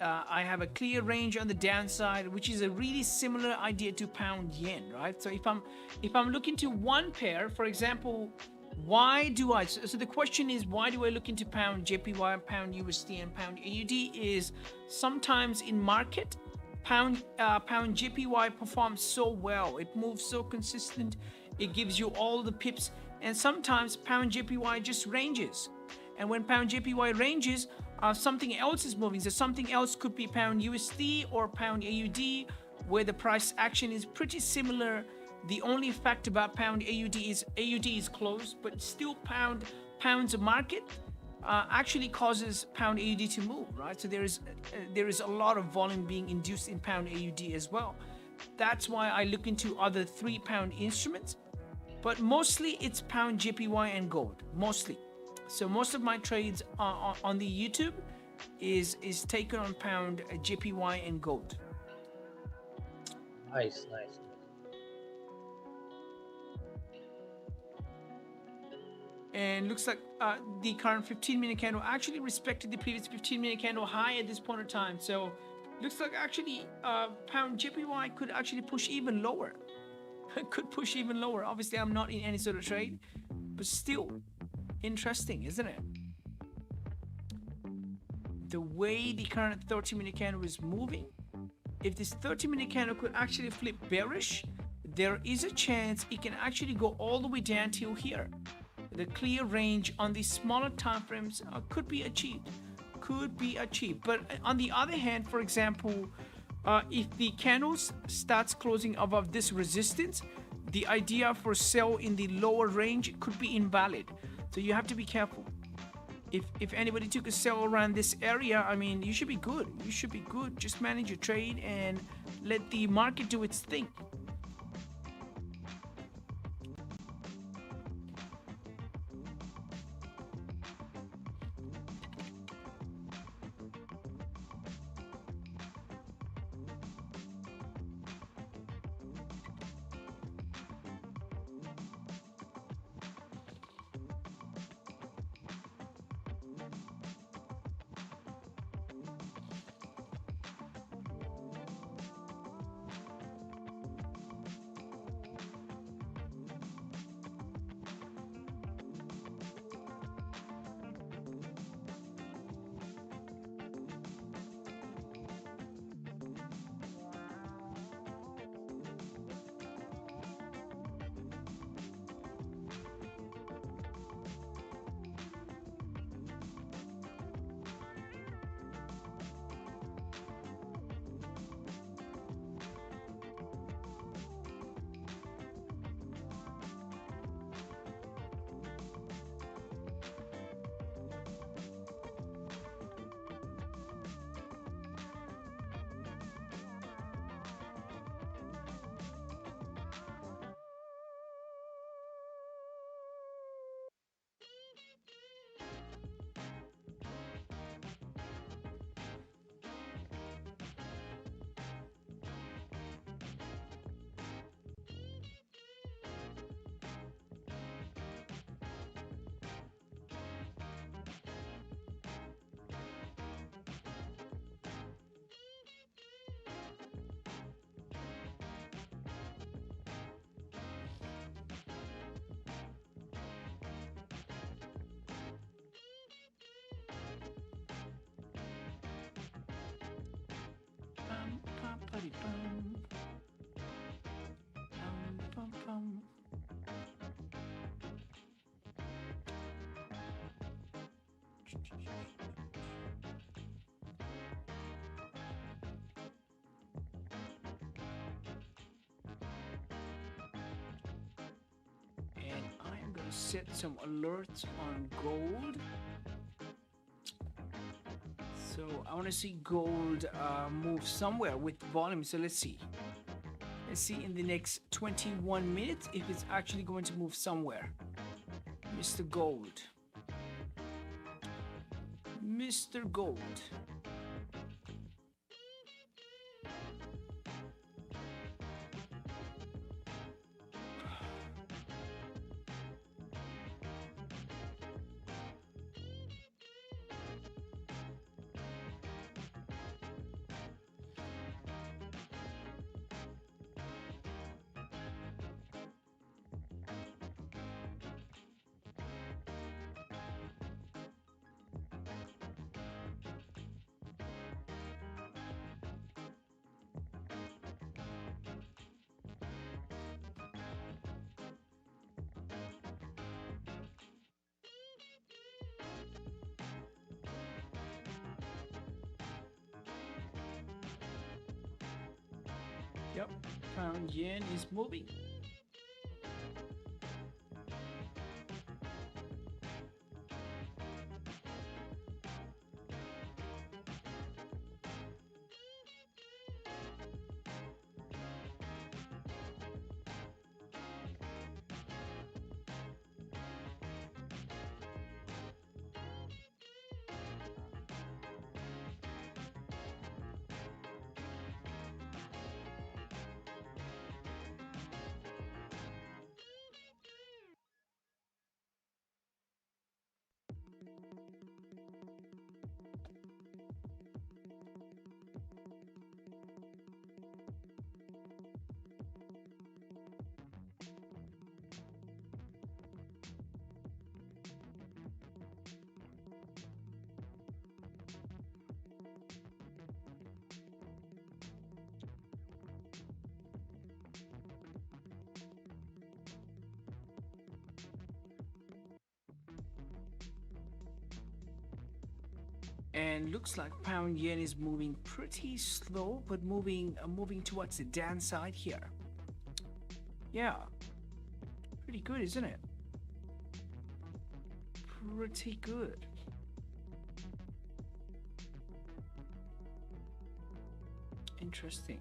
I have a clear range on the downside, which is a really similar idea to pound yen, right? So if I'm looking to one pair, for example, why do I? So the question is, why do I look into pound JPY, pound USD, and pound AUD? Is sometimes in market, pound JPY performs so well, it moves so consistent, it gives you all the pips, and sometimes pound JPY just ranges. And when pound JPY ranges, something else is moving. So something else could be pound USD or pound AUD, where the price action is pretty similar. The only fact about pound AUD is closed, but still pound's market actually causes pound AUD to move, right? So there is a lot of volume being induced in pound AUD as well. That's why I look into other 3 pound instruments, but mostly it's pound JPY and gold, mostly. So most of my trades on the YouTube is taken on pound JPY and gold. Nice, nice. And looks like the current 15-minute candle actually respected the previous 15-minute candle high at this point in time. So looks like actually pound JPY could actually push even lower. Could push even lower. Obviously, I'm not in any sort of trade, but still interesting, isn't it? The way the current 30-minute candle is moving, if this 30-minute candle could actually flip bearish, there is a chance it can actually go all the way down till here. The clear range on the smaller time frames could be achieved. But on the other hand, for example, if the candles starts closing above this resistance, the idea for sell in the lower range could be invalid. So you have to be careful. If anybody took a sell around this area, I mean, you should be good. You should be good. Just manage your trade and let the market do its thing. And I am going to set some alerts on gold. So I want to see gold move somewhere with volume. So let's see. Let's see in the next 21 minutes if it's actually going to move somewhere. Mr. Gold. Mr. Gold. Yep, pound yen is moving. And looks like pound yen is moving pretty slow, but moving towards the downside here. Yeah, pretty good, isn't it? Pretty good. Interesting.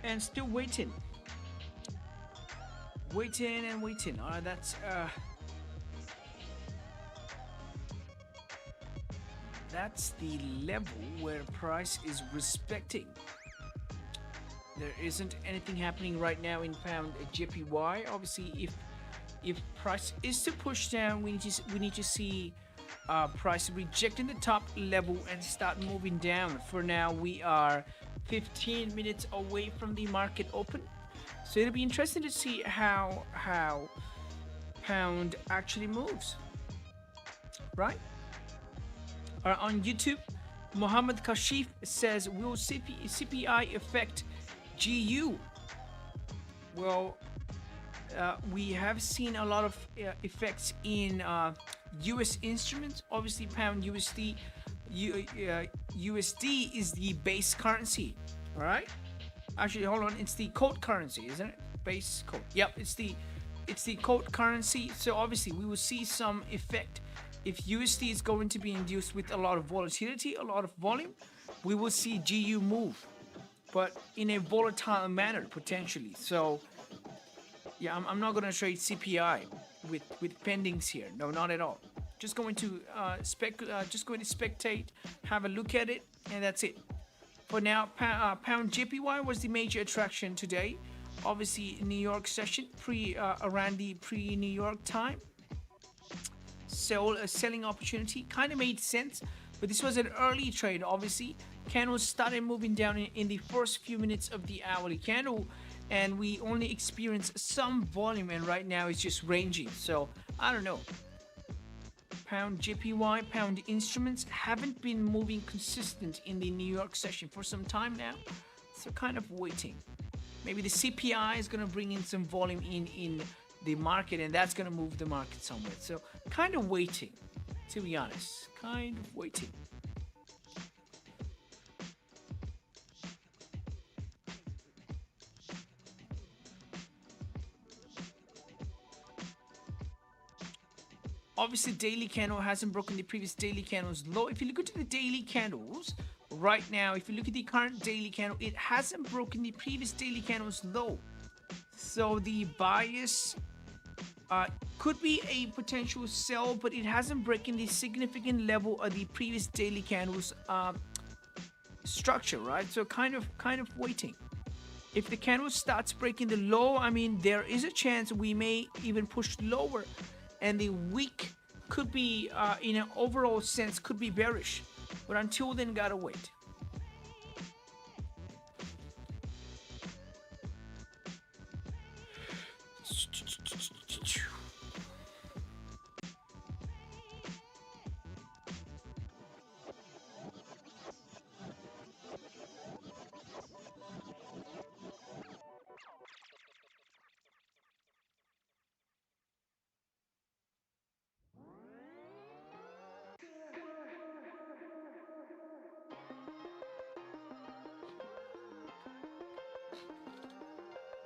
And still waiting. Waiting and waiting. That's the level where price is respecting. There isn't anything happening right now in pound JPY. Obviously, if price is to push down, we need to see price rejecting the top level and start moving down. For now, we are 15 minutes away from the market open, so it'll be interesting to see how pound actually moves, right? On YouTube, Mohammed Kashif says, will CPI affect GU? Well, we have seen a lot of effects in US instruments. Obviously, pound USD USD is the base currency. All right, actually, hold on, it's the code currency, isn't it? Base code. Yep, it's the code currency. So obviously we will see some effect if USD is going to be induced with a lot of volatility, a lot of volume. We will see GU move, but in a volatile manner potentially. So yeah, I'm not going to trade CPI with pendings here. No, not at all. Just going to spectate, have a look at it, and that's it. For now, pound JPY was the major attraction today. Obviously, New York session around the pre-New York time. selling opportunity. Kind of made sense, but this was an early trade. Obviously, candles started moving down in the first few minutes of the hourly candle, and we only experienced some volume, and right now it's just ranging. So I don't know. Pound JPY, pound instruments haven't been moving consistent in the New York session for some time now, so kind of waiting. Maybe the CPI is going to bring in some volume in the market, and that's going to move the market somewhere. So kind of waiting, to be honest. Kind of waiting. Obviously, daily candle hasn't broken the previous daily candle's low. If you look at the daily candles right now, if you look at the current daily candle, it hasn't broken the previous daily candle's low. So the bias could be a potential sell, but it hasn't broken the significant level of the previous daily candle's structure, right? So kind of waiting. If the candle starts breaking the low, I mean, there is a chance we may even push lower, and the week could be, in an overall sense, could be bearish. But until then, gotta wait.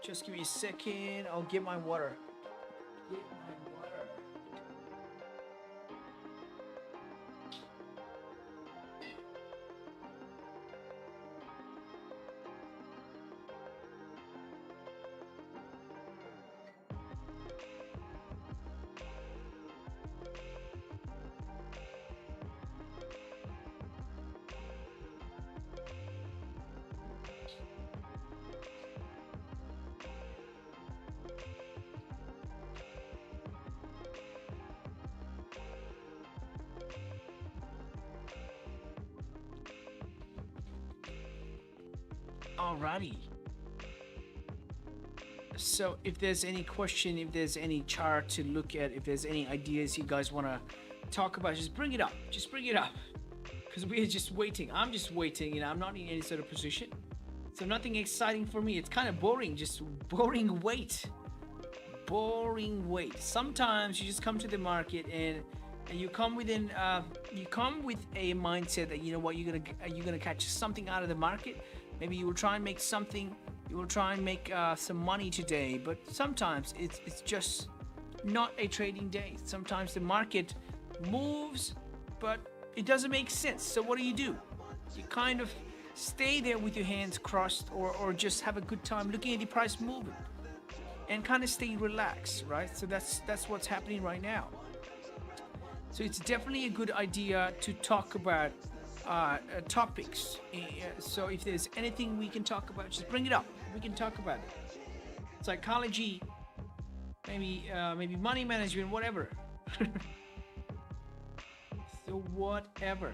Just give me a second. I'll get my water. Alrighty. So if there's any question, if there's any chart to look at, if there's any ideas you guys want to talk about, just bring it up. Just bring it up. Because we're just waiting. I'm just waiting. You know, I'm not in any sort of position. So nothing exciting for me. It's kind of boring. Just boring wait. Boring wait. Sometimes you just come to the market and you come with a mindset that, you know what, you're gonna catch something out of the market. Maybe you will try and make something, you will try and make some money today, but sometimes it's just not a trading day. Sometimes the market moves, but it doesn't make sense. So what do? You kind of stay there with your hands crossed, or just have a good time looking at the price movement and kind of stay relaxed, right? So that's what's happening right now. So it's definitely a good idea to talk about topics. So if there's anything we can talk about, just bring it up. We can talk about it. Psychology, maybe money management, whatever. So whatever.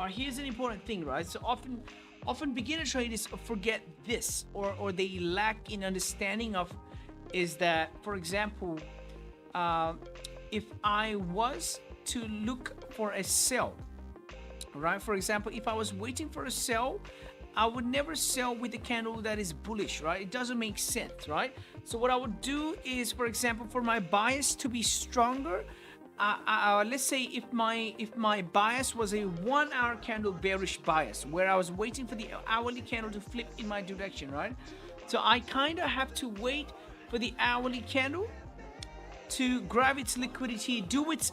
Here's an important thing, right? So often beginner traders forget this, or they lack in understanding of, is that, for example, if I was to look for a sell, right? For example, if I was waiting for a sell, I would never sell with a candle that is bullish, right? It doesn't make sense, right? So what I would do is, for example, for my bias to be stronger, let's say if my bias was a 1 hour candle bearish bias, where I was waiting for the hourly candle to flip in my direction, right? So I kind of have to wait for the hourly candle to grab its liquidity, do its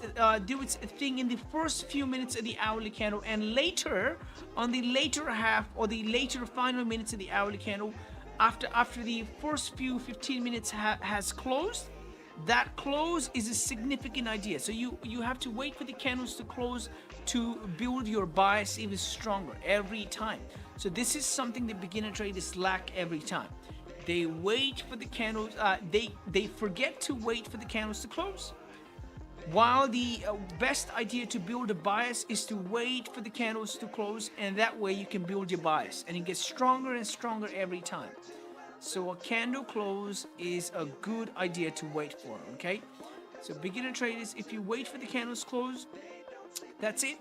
thing in the first few minutes of the hourly candle, and later, on the later half or the later final minutes of the hourly candle, after the first few 15 minutes has closed, that close is a significant idea. So you have to wait for the candles to close to build your bias even stronger every time. So this is something that beginner traders lack every time. They wait for the candles. They forget to wait for the candles to close. While the best idea to build a bias is to wait for the candles to close, and that way you can build your bias, and it gets stronger and stronger every time. So a candle close is a good idea to wait for. Okay, so beginner traders, if you wait for the candles close, that's it.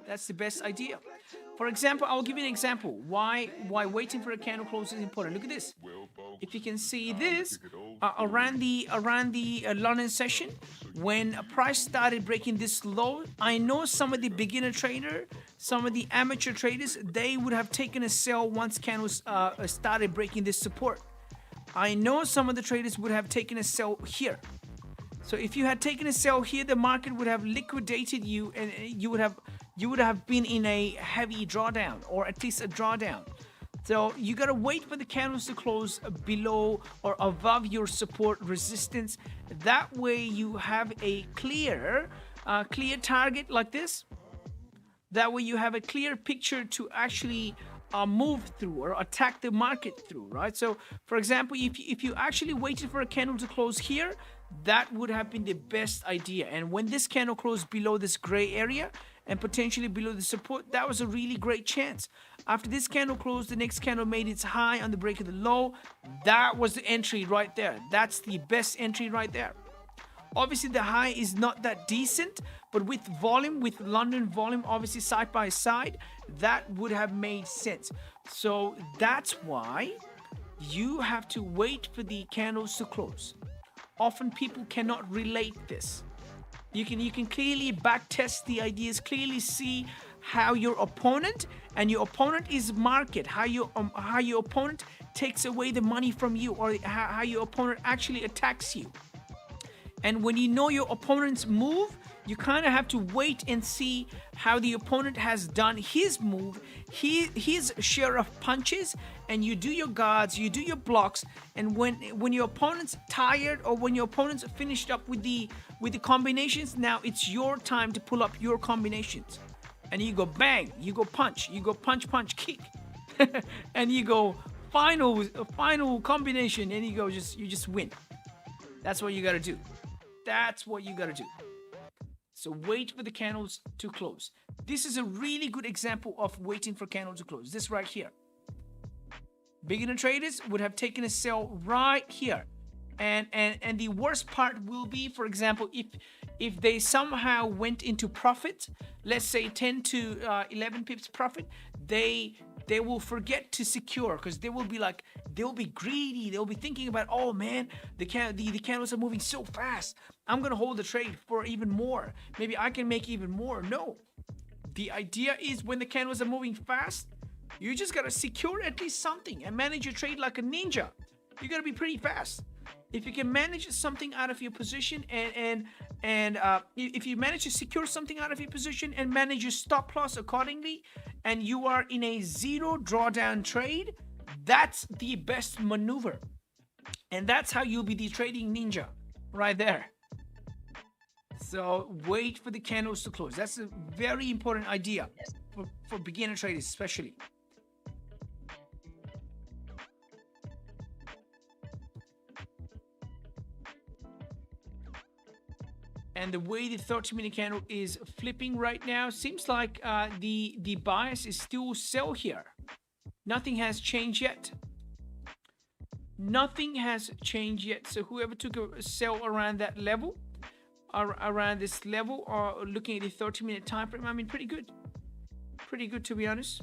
That's the best idea. For example, I'll give you an example why waiting for a candle close is important. Look at this. If you can see this, around the London session, when a price started breaking this low, I know some of the beginner trader, some of the amateur traders, they would have taken a sell once candles started breaking this support. I know some of the traders would have taken a sell here. So if you had taken a sell here, the market would have liquidated you, and you would have been in a heavy drawdown, or at least a drawdown. So you gotta wait for the candles to close below or above your support resistance. That way you have a clear target like this. That way you have a clear picture to actually move through or attack the market through, right? So for example, if you actually waited for a candle to close here, that would have been the best idea. And when this candle closed below this gray area and potentially below the support, that was a really great chance. After this candle closed, the next candle made its high on the break of the low. That was the entry right there. That's the best entry right there. Obviously the high is not that decent, but with volume, with London volume obviously side by side, that would have made sense. So that's why you have to wait for the candles to close. Often people cannot relate this. You can clearly backtest the ideas, clearly see how your opponent, and your opponent is market, how your opponent takes away the money from you, or how your opponent actually attacks you. And when you know your opponent's move, you kind of have to wait and see how the opponent has done his move, his share of punches, and you do your guards, you do your blocks, and when your opponent's tired, or when your opponent's finished up with the combinations, now it's your time to pull up your combinations. And you go bang, you go punch, punch, kick, and you go final combination, and you just win. That's what you gotta do. That's what you gotta do. So wait for the candles to close. This is a really good example of waiting for candles to close. This right here. Beginner traders would have taken a sell right here. And the worst part will be, for example, if they somehow went into profit, let's say 10 to 11 pips profit, they will forget to secure, because they will be greedy. They'll be thinking about, oh man, the candles are moving so fast. I'm gonna hold the trade for even more. Maybe I can make even more. No, the idea is when the candles are moving fast, you just gotta secure at least something and manage your trade like a ninja. You gotta be pretty fast. If you can manage something out of your position and if you manage to secure something out of your position and manage your stop loss accordingly, and you are in a zero drawdown trade, that's the best maneuver. And that's how you'll be the trading ninja right there. So wait for the candles to close. That's a very important idea for beginner traders especially. And the way the 30-minute candle is flipping right now, seems like the bias is still sell here. Nothing has changed yet. Nothing has changed yet. So whoever took a sell around that level, around this level, or looking at the 30-minute time frame, I mean, pretty good. Pretty good, to be honest.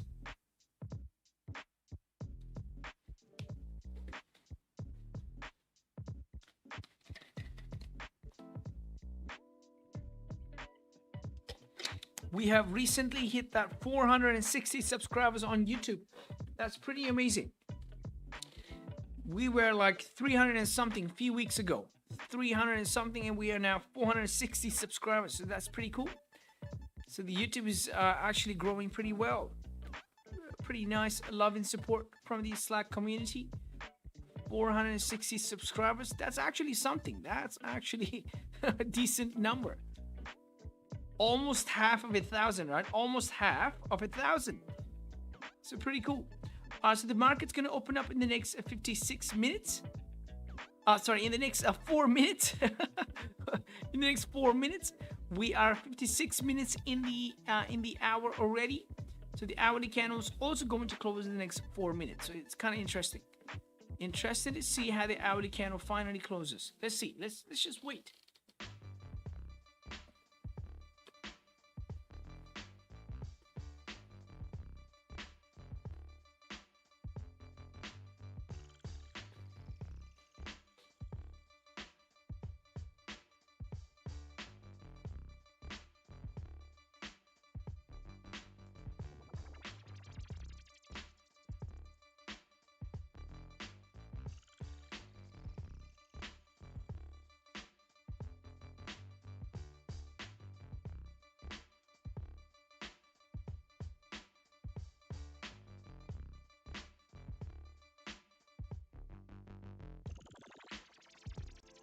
We have recently hit that 460 subscribers on YouTube. That's pretty amazing. We were like 300 and something a few weeks ago. 300 and something, and we are now 460 subscribers. So that's pretty cool. So the YouTube is actually growing pretty well. Pretty nice love and support from the Slack community. 460 subscribers. That's actually something. That's actually a decent number. Almost half of 1,000, right? Almost half of 1,000. So pretty cool. So the market's going to open up in the next 56 minutes. Sorry, in the next 4 minutes. In the next 4 minutes, we are 56 minutes in the hour already. So the hourly candle is also going to close in the next 4 minutes. So it's kind of interesting. Interested to see how the hourly candle finally closes. Let's see. Let's just wait.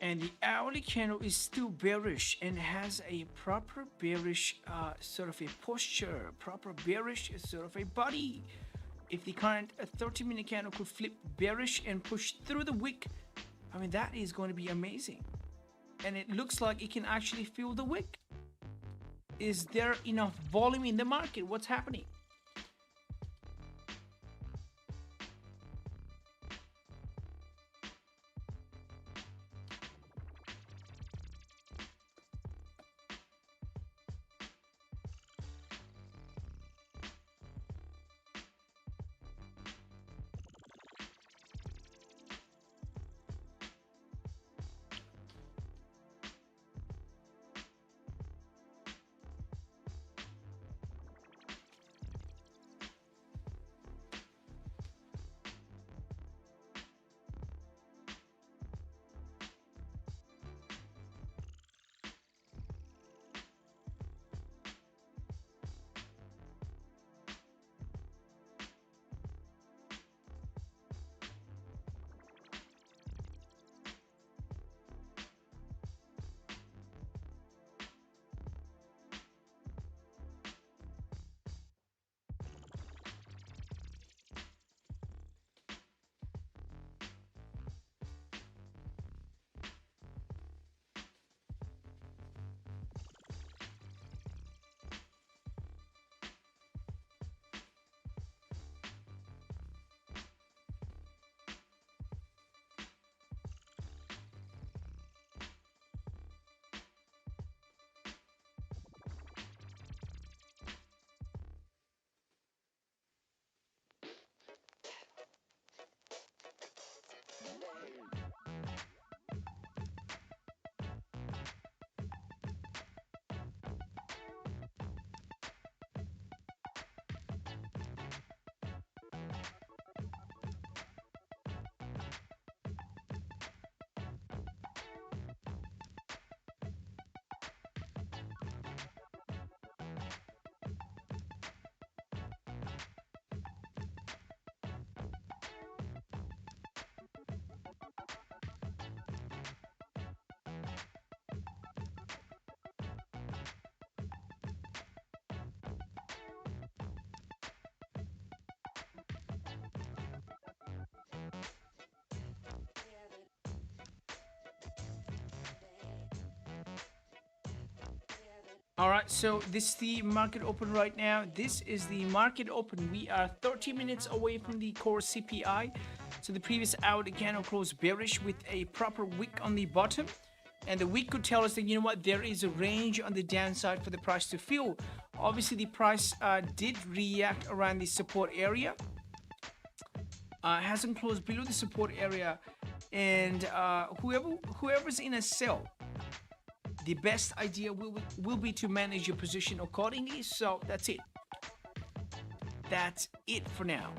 And the hourly candle is still bearish and has a proper bearish sort of a posture, proper bearish sort of a body. If the current 30-minute candle could flip bearish and push through the wick, I mean, that is going to be amazing. And it looks like it can actually fill the wick. Is there enough volume in the market? What's happening? All right, so this is the market open right now. This is the market open. We are 30 minutes away from the core CPI. So the previous hour, the candle closed bearish with a proper wick on the bottom. And the wick could tell us that, you know what, there is a range on the downside for the price to fill. Obviously, the price did react around the support area. Hasn't closed below the support area. And whoever's in a sell, the best idea will be to manage your position accordingly. So that's it. That's it for now.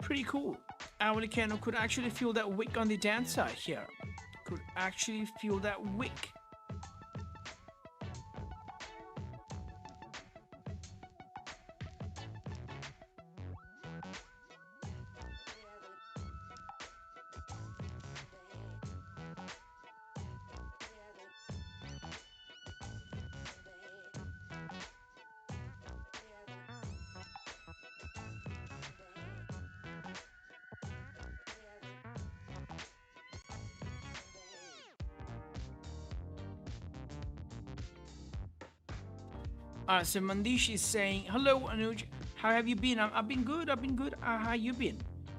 Pretty cool. Hourly candle could actually feel that wick on the downside here. Could actually feel that wick. So Mandish is saying, hello, Anuj. How have you been? I've been good. I've been good. How you been?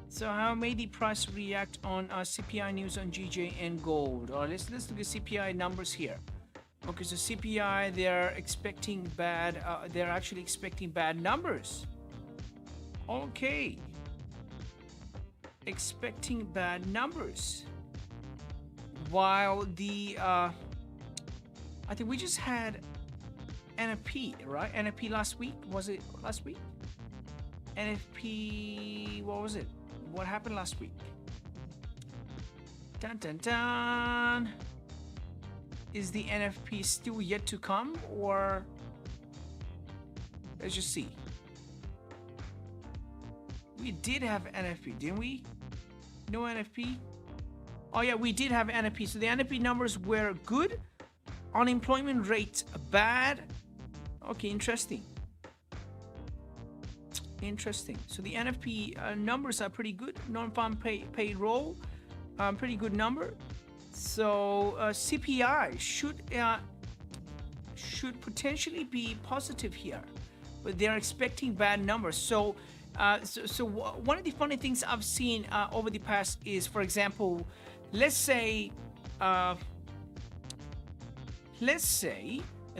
So how may the price react on CPI news on GJ and gold? Let's look at CPI numbers here. Okay, so CPI, they're expecting bad. They're actually expecting bad numbers. Okay, expecting bad numbers. While the I think we just had NFP, right? NFP last week, was it last week? NFP, what was it? What happened last week? Dun dun dun. Is the NFP still yet to come, or let's just see. We did have NFP, didn't we? No NFP? Oh yeah, we did have NFP. So the NFP numbers were good. Unemployment rate bad. Okay, interesting. Interesting. So the NFP numbers are pretty good. Non-farm payroll, pretty good number. So CPI should potentially be positive here, but they're expecting bad numbers. So one of the funny things I've seen over the past is, for example, let's say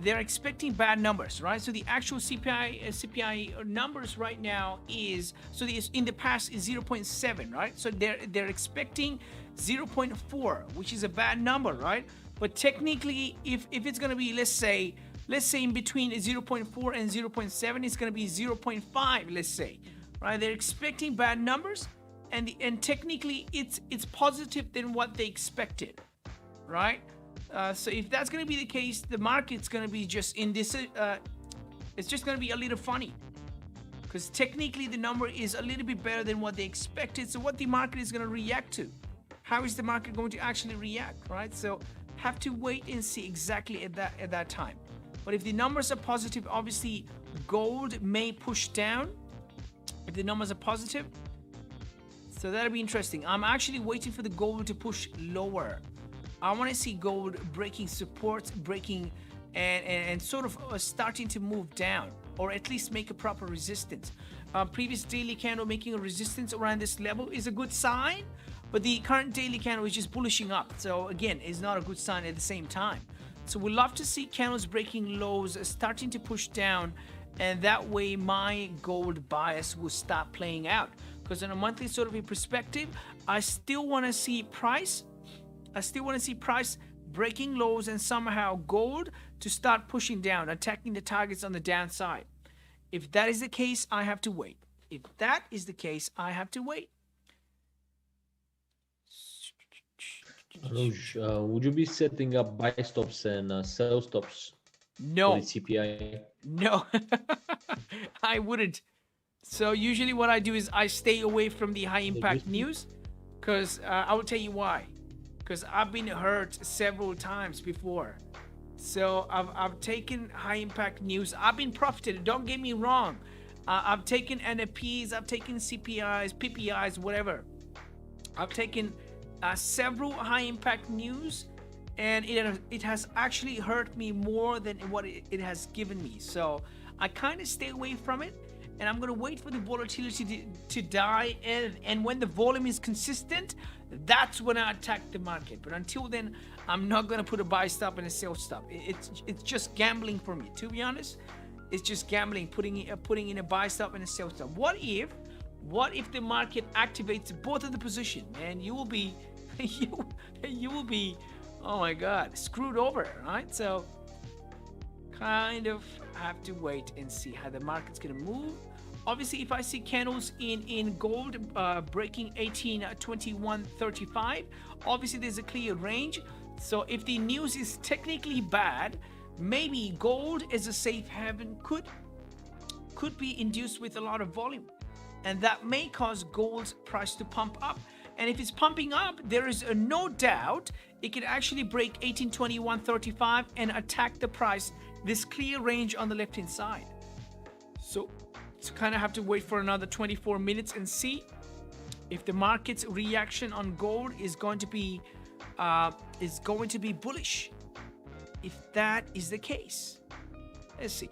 they're expecting bad numbers, right? So the actual CPI numbers right now is, so in the past is 0.7, right? So they're expecting 0.4, which is a bad number, right? But technically, if it's going to be, let's say in between 0.4 and 0.7, it's going to be 0.5, let's say, right? They're expecting bad numbers, and technically it's positive than what they expected, right? So if that's going to be the case, the market's going to be just in this, it's just going to be a little funny, because technically the number is a little bit better than what they expected. So what the market is going to react to, how is the market going to actually react, right? So have to wait and see exactly at that time. But if the numbers are positive, obviously gold may push down if the numbers are positive. So that'll be interesting. I'm actually waiting for the gold to push lower. I want to see gold breaking support, breaking and sort of starting to move down, or at least make a proper resistance. Previous daily candle making a resistance around this level is a good sign, but the current daily candle is just bullishing up. So again, it's not a good sign at the same time. So we'd love to see candles breaking lows, starting to push down, and that way my gold bias will start playing out. Because on a monthly sort of a perspective, I still want to see price breaking lows and somehow gold to start pushing down, attacking the targets on the downside. If that is the case, I have to wait. If that is the case, I have to wait. Anuj, would you be setting up buy stops and sell stops No. for the CPI? No, I wouldn't. So usually what I do is I stay away from the high impact news, because I will tell you why. Because I've been hurt several times before. So I've taken high impact news. I've been profited, don't get me wrong. I've taken NFPs, I've taken CPIs, PPIs, whatever. I've taken several high impact news, and it has actually hurt me more than what it has given me. So I kind of stay away from it, and I'm going to wait for the volatility to die, and when the volume is consistent, that's when I attack the market. But until then, I'm not going to put a buy stop and a sell stop. It's just gambling for me, to be honest. It's just gambling, putting in a buy stop and a sell stop. What if the market activates both of the position, and you will be you will be, oh my god, screwed over, right? So kind of have to wait and see how the market's gonna move. Obviously, if I see candles in gold breaking 1821.35, obviously there's a clear range. So if the news is technically bad, maybe gold as a safe haven could be induced with a lot of volume, and that may cause gold's price to pump up. And if it's pumping up, there is no doubt it could actually break 1821.35 and attack the price, this clear range on the left hand side. So kind of have to wait for another 24 minutes and see if the market's reaction on gold is going to be bullish. If that is the case, let's see.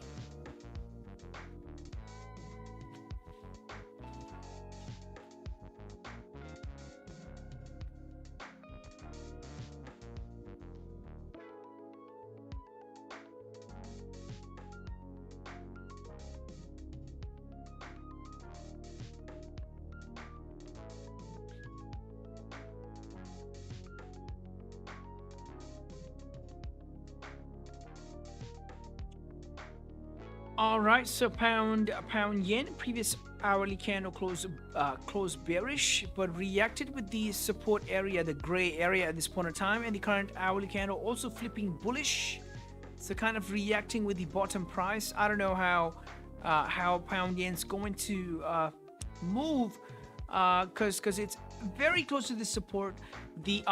All right, so pound yen previous hourly candle closed bearish, but reacted with the support area, the gray area at this point in time, and the current hourly candle also flipping bullish. So kind of reacting with the bottom price. I don't know how pound yen's going to move, because it's very close to the support. The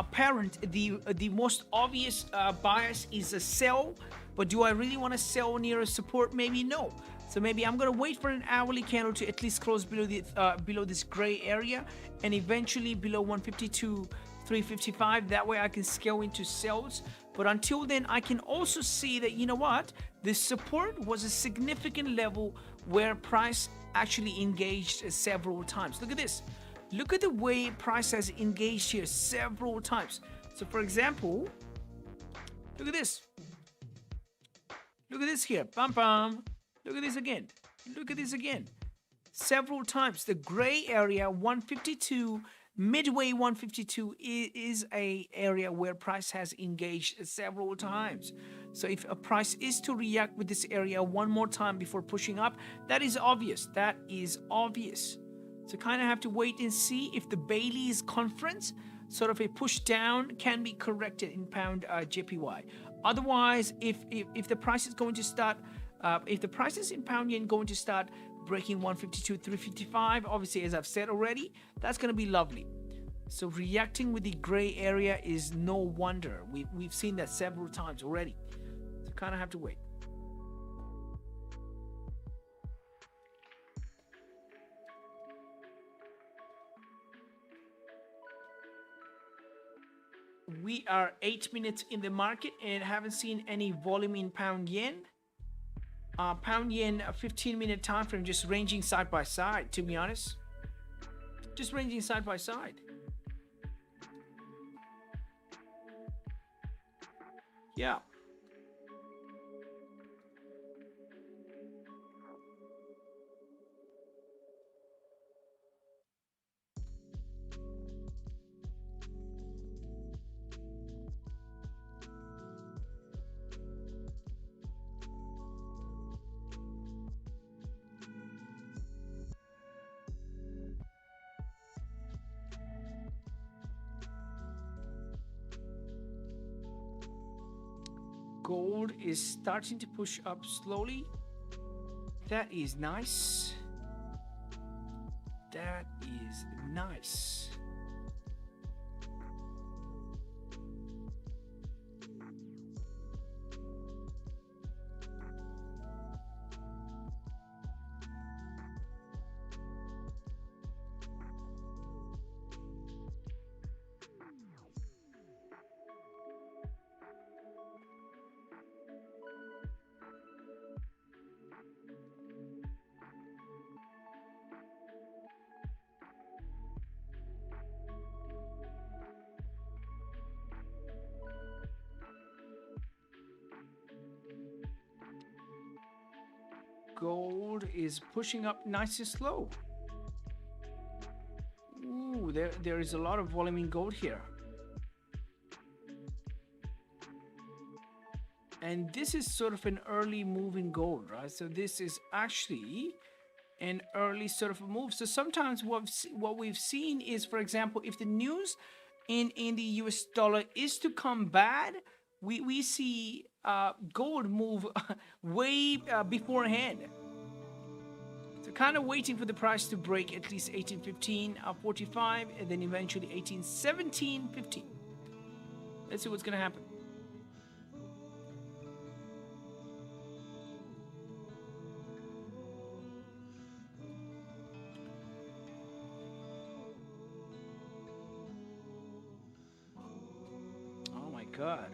most obvious bias is a sell, but do I really want to sell near a support? Maybe no. So maybe I'm gonna wait for an hourly candle to at least close below the below this gray area, and eventually below 152.355. That way I can scale into sells. But until then, I can also see that, you know what, this support was a significant level where price actually engaged several times. Look at this. Look at the way price has engaged here several times. So for example, look at this. Look at this here. Bam, bam. Look at this again. Look at this again. Several times. The gray area, 152, midway 152 is a area where price has engaged several times. So if a price is to react with this area one more time before pushing up, that is obvious. That is obvious. So kind of have to wait and see if the Bailey's conference, sort of a push down, can be corrected in pound JPY. Otherwise, if the price is going to start, if the prices in pound yen going to start breaking 152.355, obviously, as I've said already, that's going to be lovely. So reacting with the gray area is no wonder. We've seen that several times already. So kind of have to wait. We are 8 minutes in the market and haven't seen any volume in pound yen. Pound yen, a 15-minute time frame, just ranging side by side, to be honest. Just ranging side by side. Yeah. Gold is starting to push up slowly. That is nice. That is nice. Gold is pushing up nice and slow. Ooh, there is a lot of volume in gold here. And this is sort of an early move in gold, right? So this is actually an early sort of a move. So sometimes what we've seen is, for example, if the news in the US dollar is to come bad, we see gold move way beforehand. So kind of waiting for the price to break at least 1815.45 and then eventually 1817.15. Let's see what's gonna happen. Oh my God.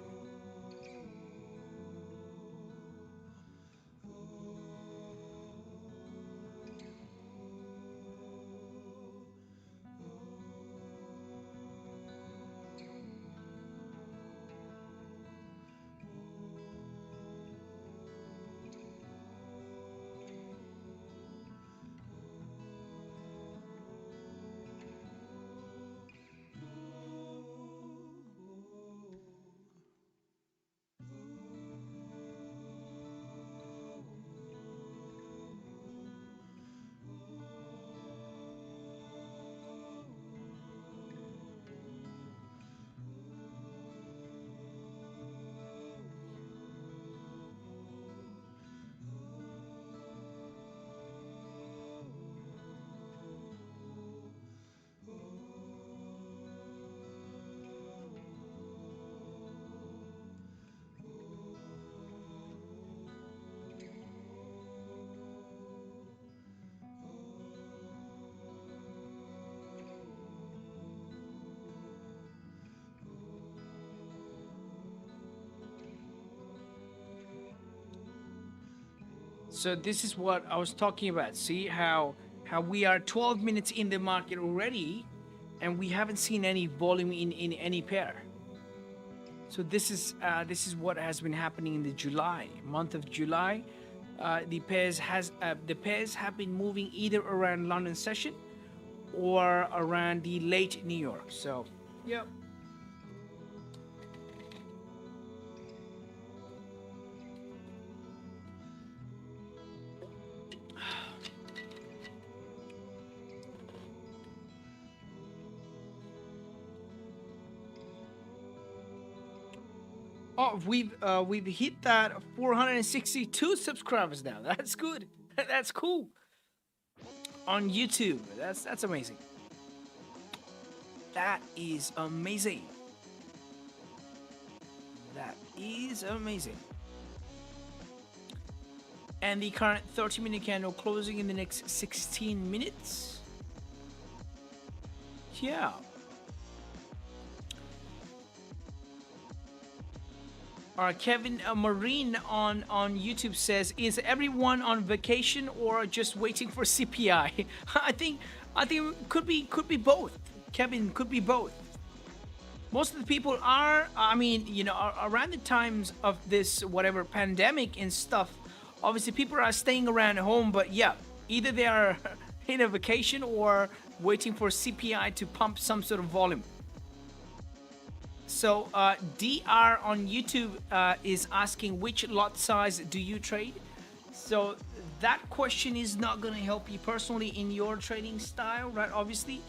So this is what I was talking about. See how we are 12 minutes in the market already, and we haven't seen any volume in any pair. So this is what has been happening in the July month of July. The pairs have been moving either around London session or around the late New York. So, yep. Oh, we've hit that 462 subscribers now. That's good. That's cool. On YouTube. That's amazing. That is amazing. That is amazing. And the current 30-minute candle closing in the next 16 minutes. Yeah. Kevin Marine on YouTube says, "Is everyone on vacation or just waiting for CPI?" I think could be both. Kevin, could be both. Most of the people are, I mean, you know, around the times of this whatever pandemic and stuff, obviously people are staying around home. But yeah, either they are in a vacation or waiting for CPI to pump some sort of volume. So DR on YouTube is asking, which lot size do you trade? So that question is not going to help you personally in your trading style, right? Obviously,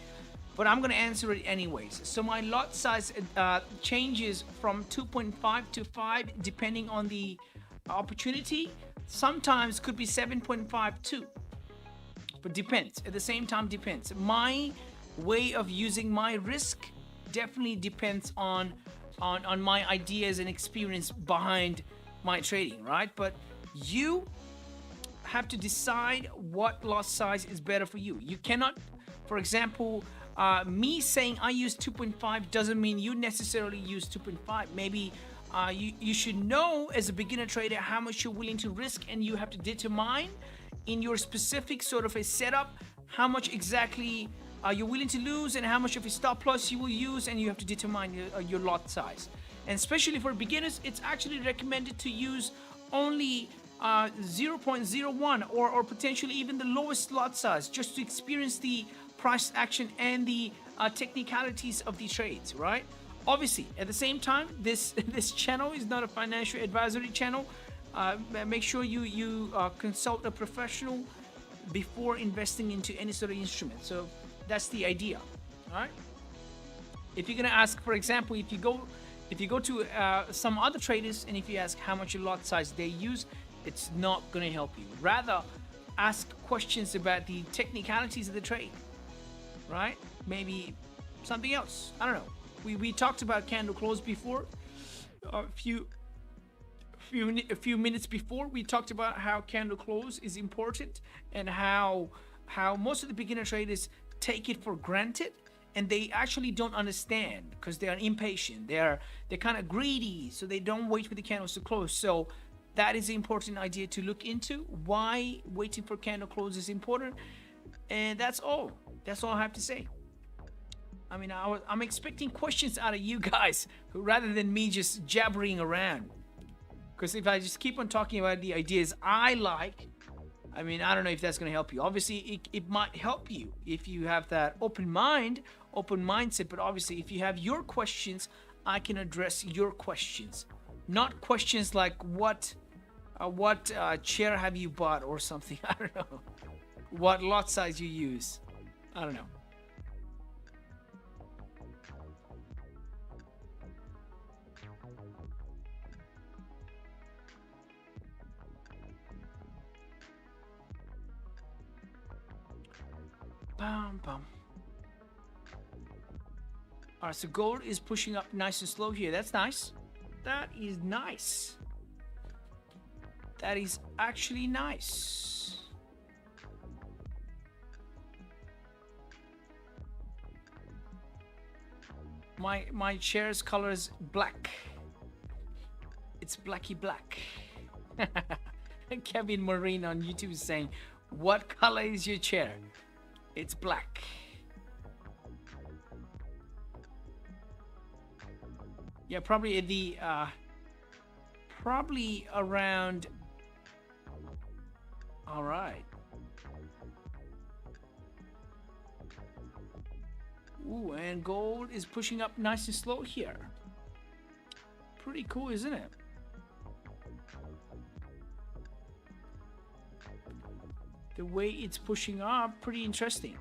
but I'm going to answer it anyways. So my lot size changes from 2.5 to 5 depending on the opportunity. Sometimes could be 7.5 too, but depends. At the same time, depends. My way of using my risk definitely depends on my ideas and experience behind my trading, right? But you have to decide what lot size is better for you. You cannot, for example, me saying I use 2.5 doesn't mean you necessarily use 2.5. Maybe you should know as a beginner trader how much you're willing to risk, and you have to determine in your specific sort of a setup how much exactly you're willing to lose and how much of a stop loss you will use, and you have to determine your lot size. And especially for beginners, it's actually recommended to use only 0.01 or potentially even the lowest lot size, just to experience the price action and the technicalities of the trades, right? Obviously, at the same time, this channel is not a financial advisory channel. Make sure you consult a professional before investing into any sort of instrument. So that's the idea, all right? If you're gonna ask, for example, if you go to some other traders and if you ask how much lot size they use, it's not gonna help you. Rather, ask questions about the technicalities of the trade, right? Maybe something else. I don't know. We talked about candle close before. A few minutes before, we talked about how candle close is important and how most of the beginner traders take it for granted, and they actually don't understand because they are impatient. They're kind of greedy, so they don't wait for the candles to close. So that is an important idea to look into. Why waiting for candle close is important, and that's all. That's all I have to say. I mean, I'm expecting questions out of you guys rather than me just jabbering around. Because if I just keep on talking about the ideas I like, I mean, I don't know if that's going to help you. Obviously, it might help you if you have that open mind, open mindset. But obviously, if you have your questions, I can address your questions. Not questions like what chair have you bought or something. I don't know. What lot size you use. I don't know. Bam, bam. All right, so gold is pushing up nice and slow here. That's nice. That is nice. That is actually nice. My chair's color is black. It's blacky black. Kevin Marine on YouTube is saying, what color is your chair? It's black. Yeah, probably the probably around. All right. Ooh, and gold is pushing up nice and slow here. Pretty cool, isn't it? The way it's pushing up, pretty interesting.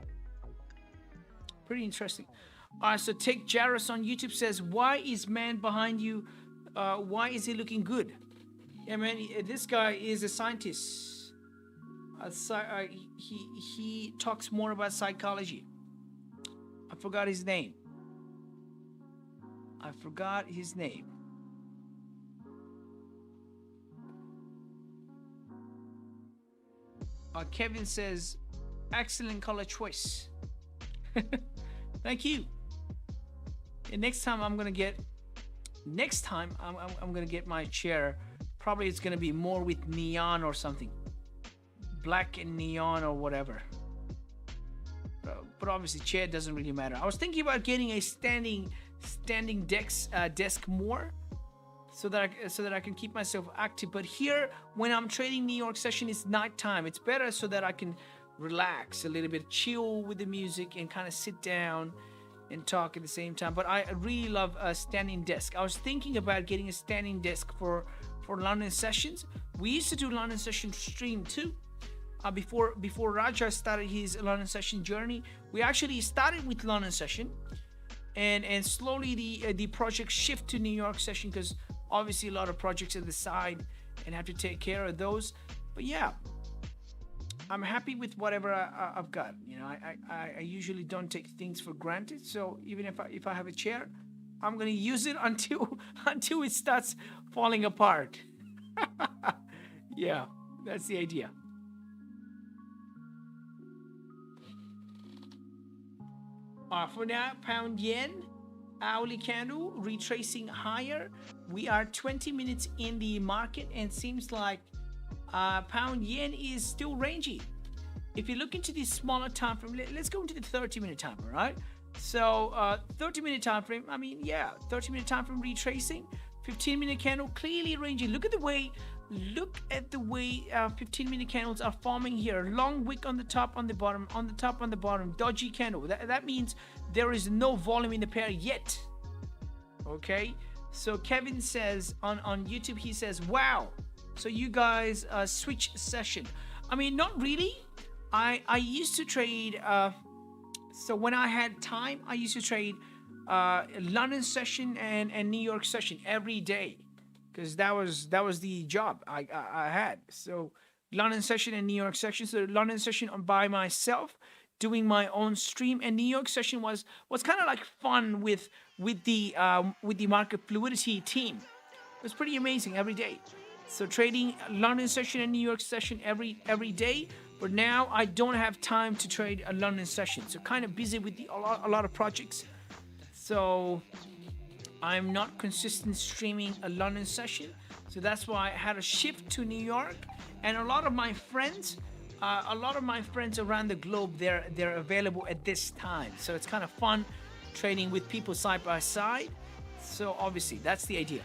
Pretty interesting. All right, so Take Jairus on YouTube says, why is man behind you? Why is he looking good? Yeah, man, this guy is a scientist. He talks more about psychology. I forgot his name. Kevin says, excellent color choice. Thank you. And next time I'm gonna get my chair. Probably it's gonna be more with neon or something, black and neon or whatever. But obviously, chair doesn't really matter. I was thinking about getting a standing desk more, so that I can keep myself active. But here, when I'm trading New York session, it's nighttime. It's better so that I can relax a little bit, chill with the music, and kind of sit down and talk at the same time. But I really love a standing desk. I was thinking about getting a standing desk for London sessions. We used to do London session stream too. Before Raja started his London session journey, we actually started with London session, and slowly the project shift to New York session, because obviously a lot of projects at the side and have to take care of those. But yeah, I'm happy with whatever I've got. You know, I usually don't take things for granted. So even if I have a chair, I'm gonna use it until it starts falling apart. Yeah, that's the idea. For now, pound yen, hourly candle retracing higher. We are 20 minutes in the market, and seems like pound yen is still rangy. If you look into the smaller time frame, let's go into the 30-minute time frame, right? So 30-minute time frame, I mean, yeah, 30-minute time frame retracing. 15-minute candle clearly ranging. Look at the way 15-minute candles are forming here. Long wick on the top, on the bottom, on the top, on the bottom. Dodgy candle. That means there is no volume in the pair yet. Okay. So Kevin says on YouTube, he says, wow. So you guys switch session. I mean, not really. I used to trade. So when I had time, I used to trade London session and New York session every day, because that was the job I had. So London session and New York session. So London session by myself, doing my own stream, and New York session was kind of like fun with the market fluidity team. It was pretty amazing every day. So trading London session and New York session every day. But now I don't have time to trade a London session. So kind of busy with a lot of projects. So I'm not consistent streaming a London session. So that's why I had a shift to New York. And a lot of my friends around the globe, they're available at this time. So it's kind of fun trading with people side by side. So obviously that's the idea.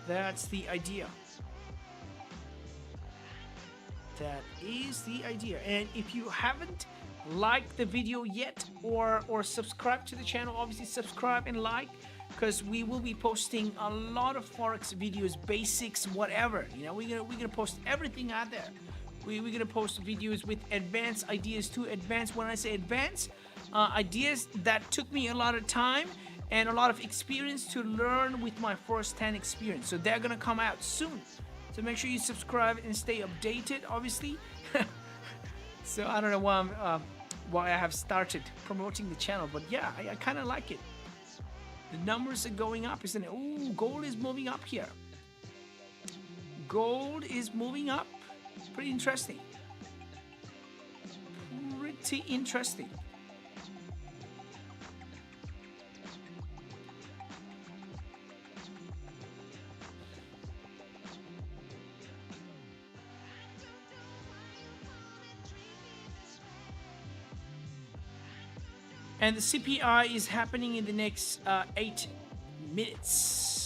That's the idea. That is the idea. And if you haven't liked the video yet or subscribed to the channel, obviously subscribe and like, because we will be posting a lot of Forex videos, basics, whatever. You know, we're gonna post everything out there. We're gonna post videos with advanced ideas too. Advanced, when I say advanced, ideas that took me a lot of time and a lot of experience to learn with my first-hand experience. So they're gonna come out soon. So make sure you subscribe and stay updated, obviously. So I don't know why I have started promoting the channel, but yeah, I kind of like it. The numbers are going up, isn't it? Ooh, gold is moving up here. Gold is moving up. Pretty interesting. Pretty interesting. And the CPI is happening in the next 8 minutes.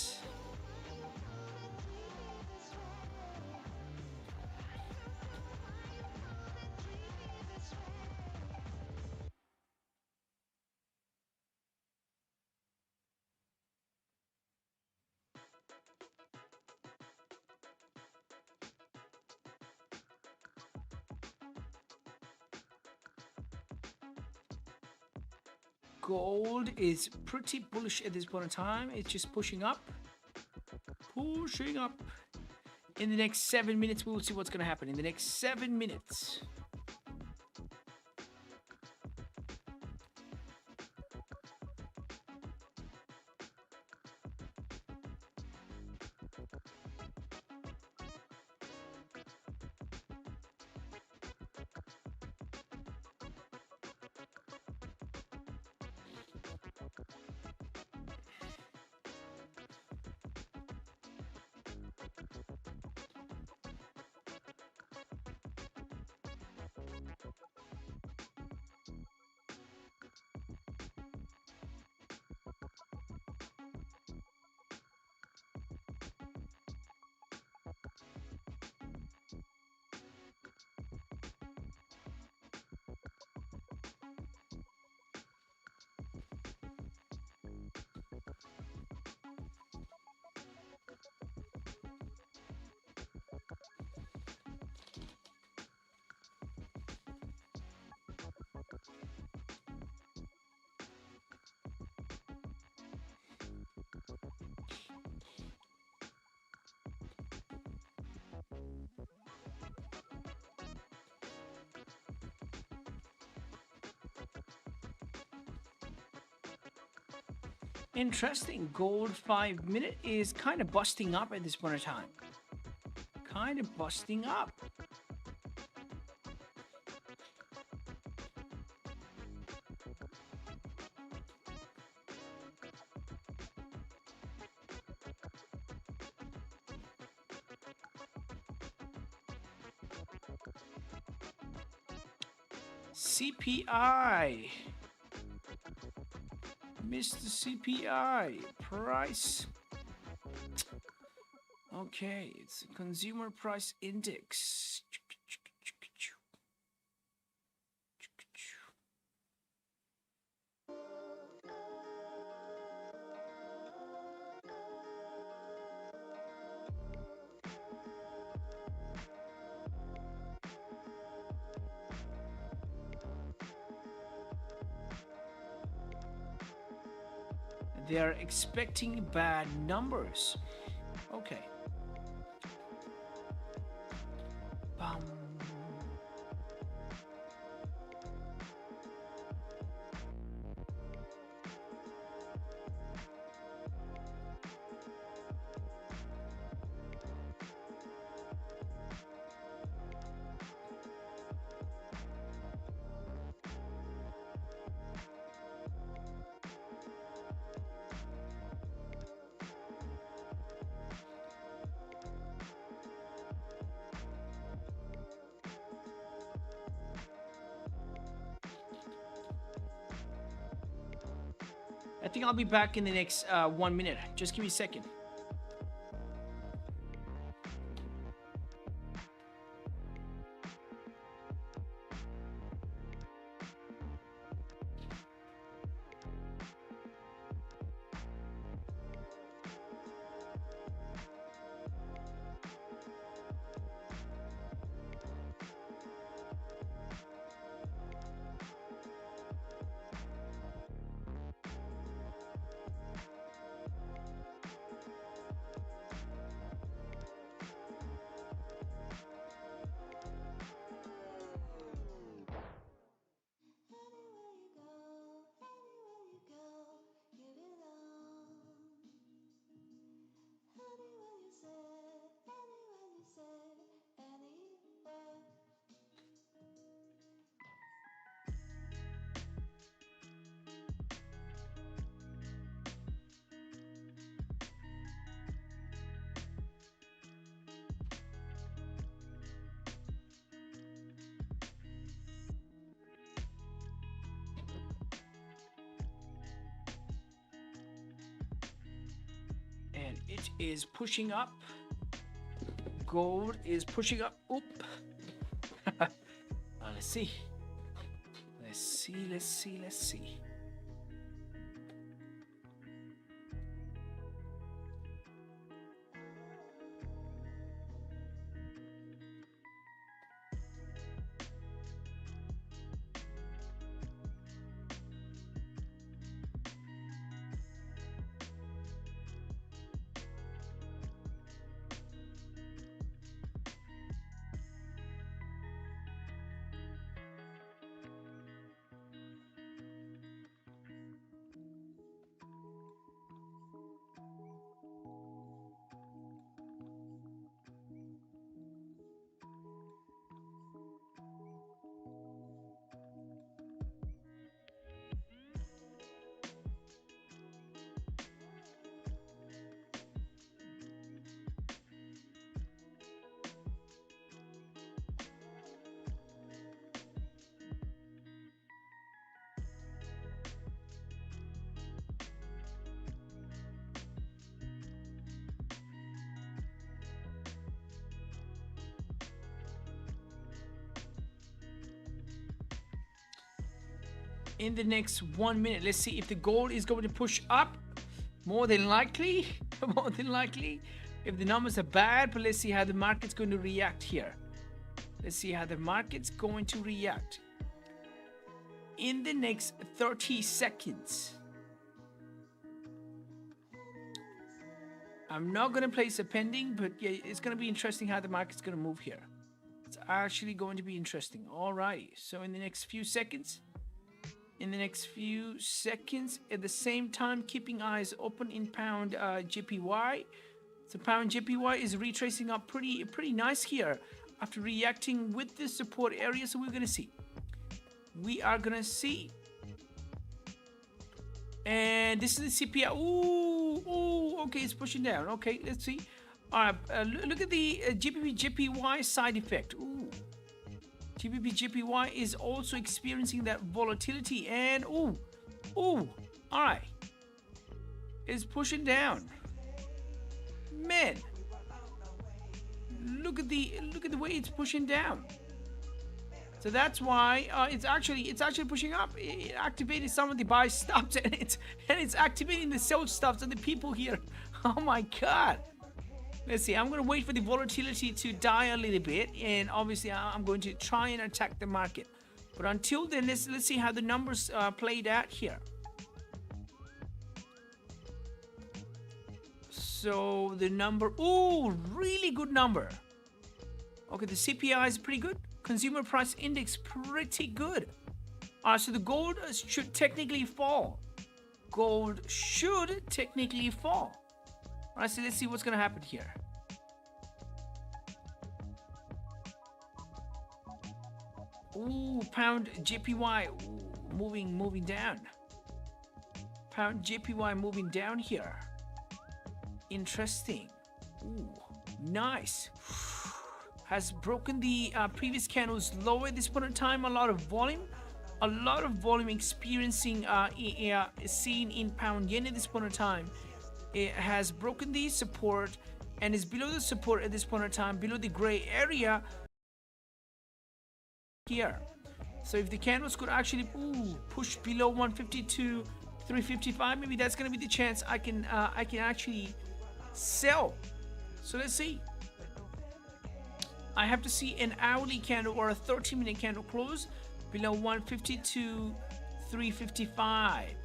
Gold is pretty bullish at this point in time. It's just pushing up. Pushing up. In the next 7 minutes, we will see what's going to happen. In the next 7 minutes. Interesting. Gold 5 minute is kind of busting up at this point in time. Kind of busting up. CPI. Mr. CPI price. Okay, it's a consumer price index. They are expecting bad numbers. Okay. Bum. I think I'll be back in the next 1 minute. Just give me a second. It is pushing up. Gold is pushing up. Oop. Let's see. Let's see, let's see, let's see. In the next 1 minute, let's see if the gold is going to push up. More than likely, more than likely, if the numbers are bad. But let's see how the market's going to react here. Let's see how the market's going to react in the next 30 seconds. I'm not going to place a pending, but yeah, it's going to be interesting how the market's going to move here. It's actually going to be interesting. Alrighty, so in the next few seconds, at the same time, keeping eyes open in pound JPY. So pound JPY is retracing up pretty nice here after reacting with the support area. So we're gonna see. We are gonna see. And this is the CPI. Ooh, okay, it's pushing down. Okay, let's see. All right, look at the GBPJPY side effect. Ooh. GBPJPY is also experiencing that volatility, and all right, it's pushing down. Man, look at the way it's pushing down. So that's why it's actually pushing up. It activated some of the buy stops, and it's activating the sell stops and the people here. Oh my God. Let's see, I'm going to wait for the volatility to die a little bit, and obviously I'm going to try and attack the market. But until then, let's see how the numbers played out here. So the number, really good number. Okay, the CPI is pretty good. Consumer Price Index, pretty good. So the gold should technically fall. Gold should technically fall. All right, so let's see what's going to happen here. Ooh, pound JPY moving down. Pound JPY moving down here. Interesting. Ooh, nice. Has broken the previous candles low at this point in time. A lot of volume experiencing seen in pound yen at this point in time. It has broken the support and is below the support at this point in time, below the gray area here. So if the candles could actually push below 152, 355, maybe that's going to be the chance I can actually sell. So let's see. I have to see an hourly candle or a 30-minute candle close below 152, 355.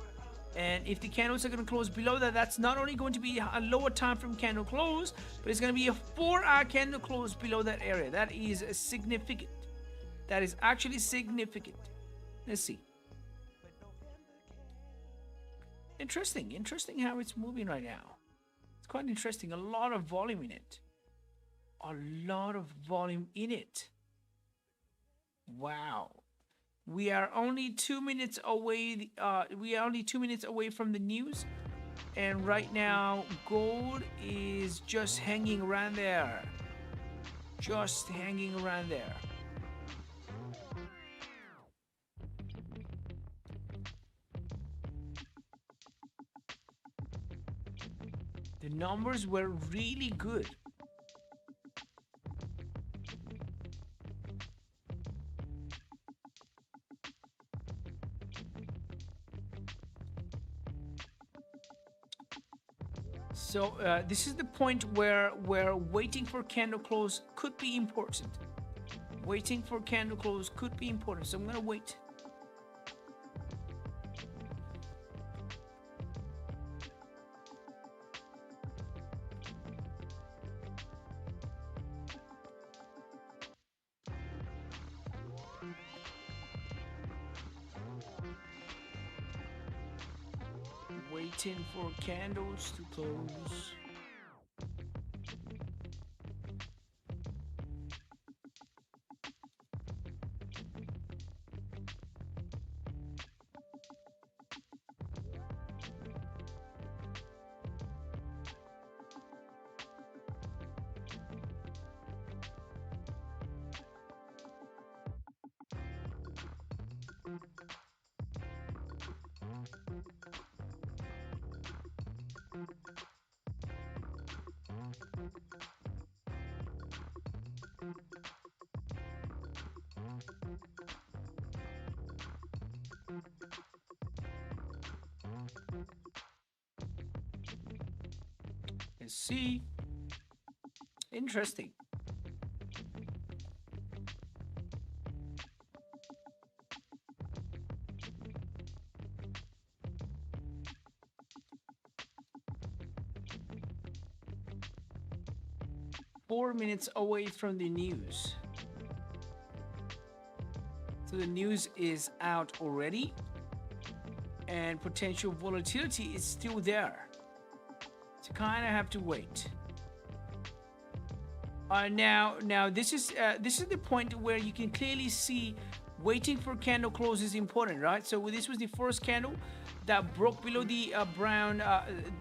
And if the candles are going to close below that, that's not only going to be a lower time frame candle close, but it's going to be a 4-hour candle close below that area. That is significant. That is actually significant. Let's see. Interesting how it's moving right now. It's quite interesting. A lot of volume in it. Wow. We are only 2 minutes away. From the news, and right now gold is just hanging around there. The numbers were really good. So this is the point where waiting for candle close could be important. Waiting for candle close could be important. So I'm gonna wait. Waiting for candles to close. Let's see. Interesting. .4 minutes away from the news. So the news is out already, and potential volatility is still there. So kind of have to wait. Now this is the point where you can clearly see waiting for candle close is important, right? So this was the first candle that broke below the brown,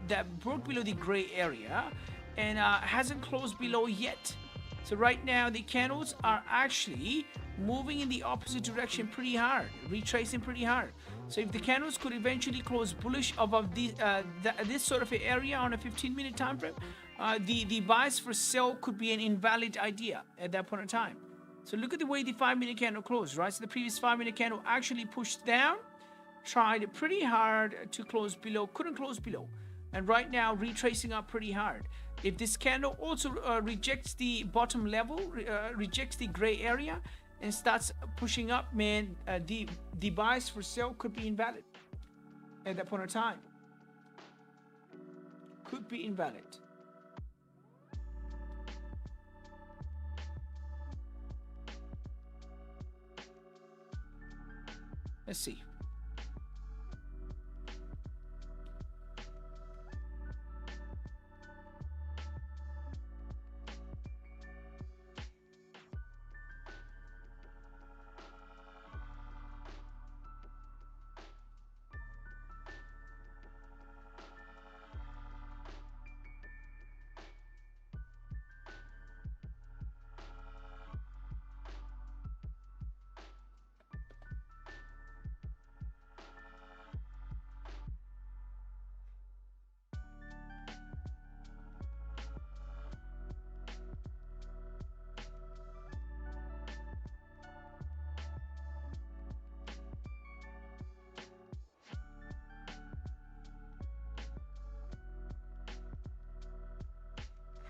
that broke below the gray area, and hasn't closed below yet. So right now the candles are actually moving in the opposite direction pretty hard, retracing pretty hard. So if the candles could eventually close bullish above this sort of area on a 15-minute time frame, the bias for sell could be an invalid idea at that point in time. So look at the way the 5-minute candle closed, right? So the previous 5-minute candle actually pushed down, tried pretty hard to close below, couldn't close below, and right now retracing up pretty hard. If this candle also rejects the bottom level, rejects the gray area, and starts pushing up, man, the bias for sell could be invalid at that point in time. Could be invalid. Let's see.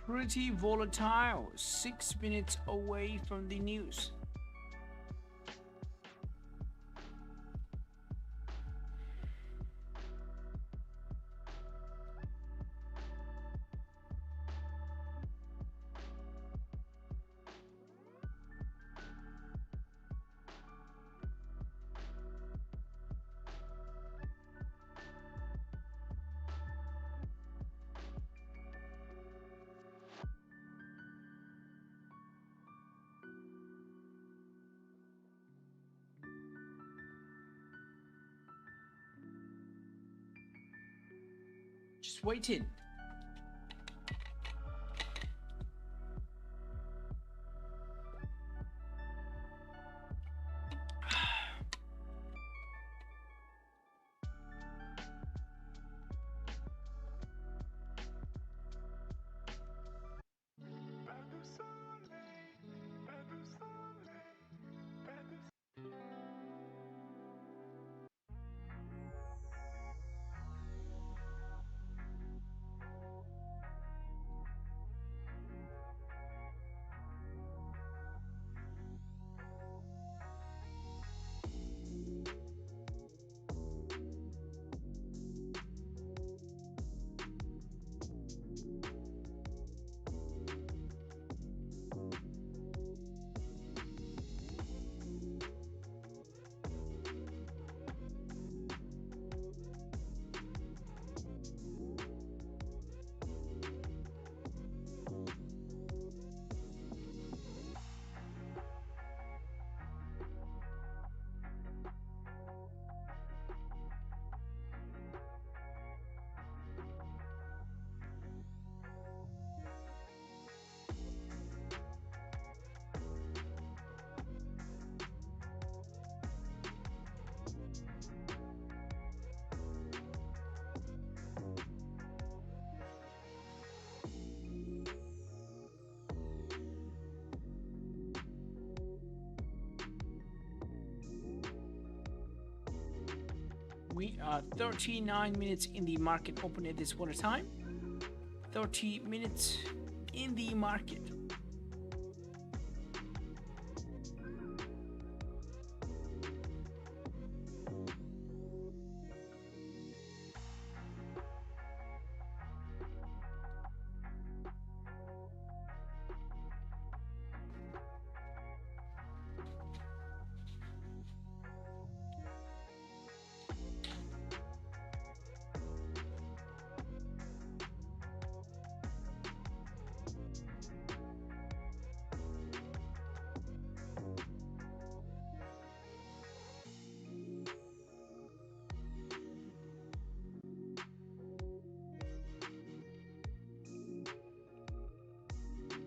Pretty volatile, 6 minutes away from the news. Just waiting. We are 39 minutes in the market open at this point of time. 30 minutes in the market.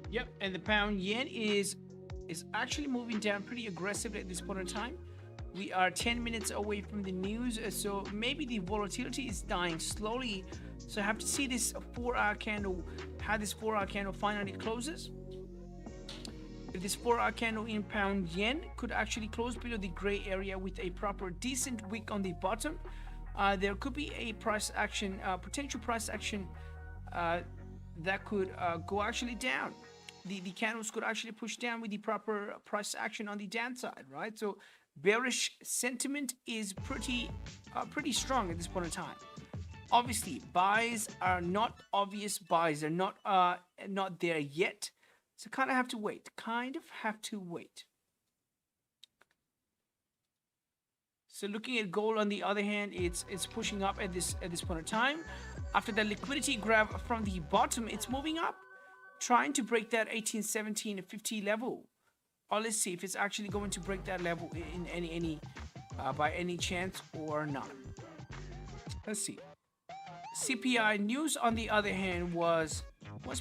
Yep, and the pound yen is actually moving down pretty aggressively at this point in time. We are 10 minutes away from the news, so maybe the volatility is dying slowly. So I have to see this 4-hour candle, how this 4-hour candle finally closes. If this 4-hour candle in pound yen could actually close below the gray area with a proper decent wick on the bottom, there could be a price action, potential price action that could go actually down. The candles could actually push down with the proper price action on the downside, right? So bearish sentiment is pretty strong at this point in time. Obviously, buys are not obvious. Buys are not there yet. So kind of have to wait. So looking at gold on the other hand, it's pushing up at this point in time. After that liquidity grab from the bottom, it's moving up, trying to break that 1817.50 level. Or let's see if it's actually going to break that level in any by any chance or not. Let's see. CPI news on the other hand was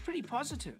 pretty positive.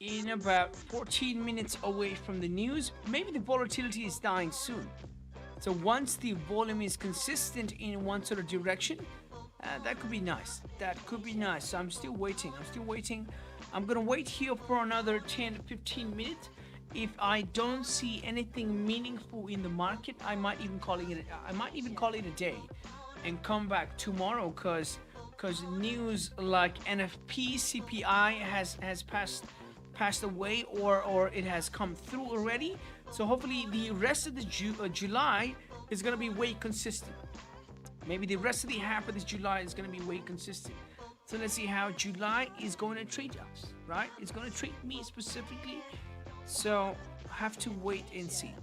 in about 14 minutes away from the news. Maybe the volatility is dying soon. So once the volume is consistent in one sort of direction, that could be nice. That could be nice. So I'm still waiting. I'm gonna wait here for another 10 to 15 minutes. If I don't see anything meaningful in the market, I might even call it a day and come back tomorrow, because news like NFP, CPI has passed away, or it has come through already. So hopefully the rest of the July is gonna be way consistent. Maybe the rest of the half of this July is gonna be way consistent. So let's see how July is going to treat us, right? It's going to treat me specifically. So I have to wait and see.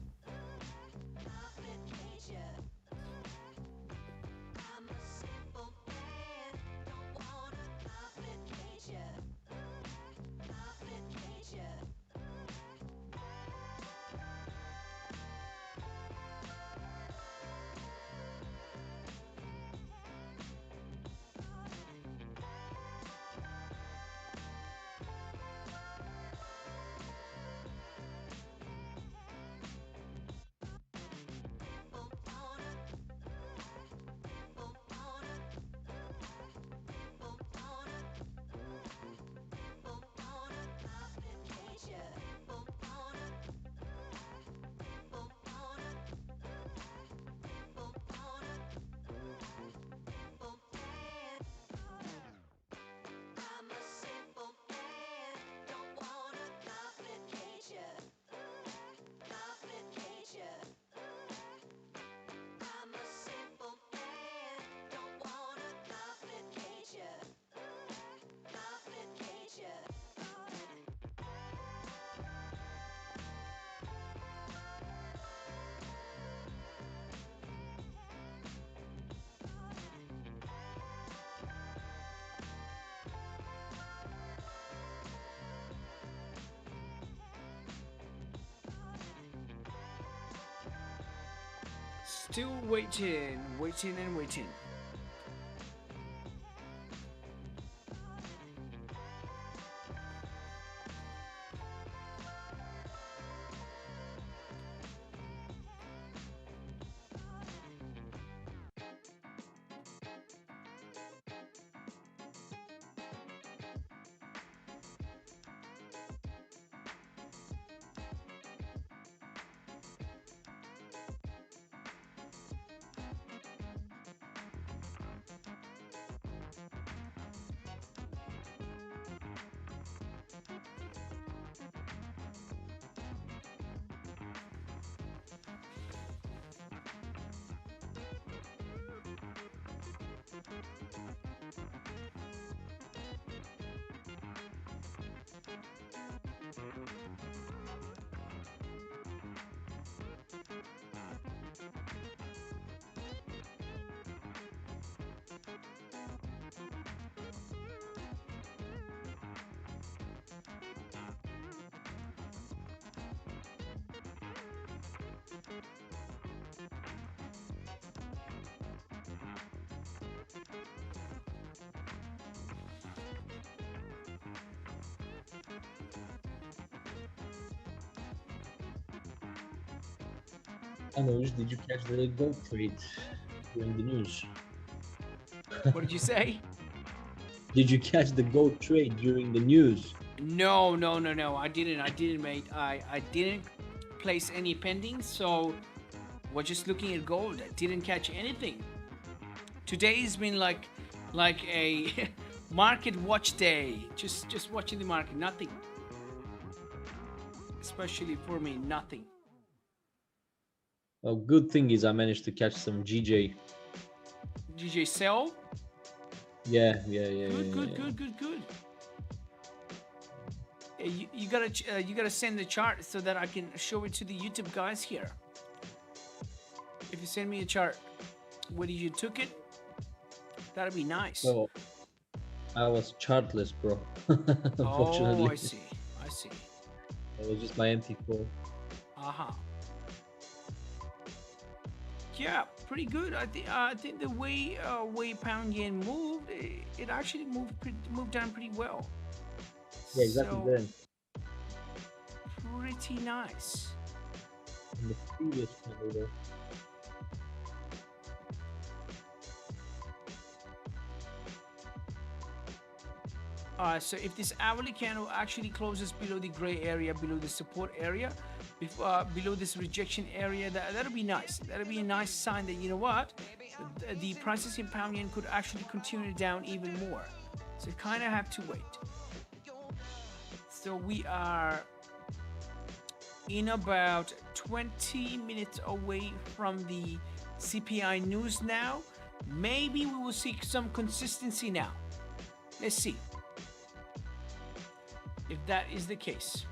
Still waiting. Anuj, did you catch the gold trade during the news? What did you say? Did you catch the gold trade during the news? No. I didn't, mate. I didn't place any pending, so we're just looking at gold. I didn't catch anything. Today's been like a market watch day. Just watching the market. Nothing. Especially for me, nothing. Well, good thing is I managed to catch some GJ. GJ sell. Yeah. Good. You gotta send the chart so that I can show it to the YouTube guys here. If you send me a chart whether you took it, that'd be nice. Well, I was chartless, bro. Unfortunately. Oh, I see. It was just my empty core. Yeah, pretty good. I think the way pound yen moved, it actually moved down pretty well. Yeah, exactly. So, pretty nice. In the previous candle there. So if this hourly candle actually closes below the gray area, below the support area, below this rejection area, that'll be nice. That'll be a nice sign that, you know what, the prices in pound yen could actually continue down even more. So you kind of have to wait. So we are in about 20 minutes away from the CPI news now. Maybe we will see some consistency now. Let's see if that is the case.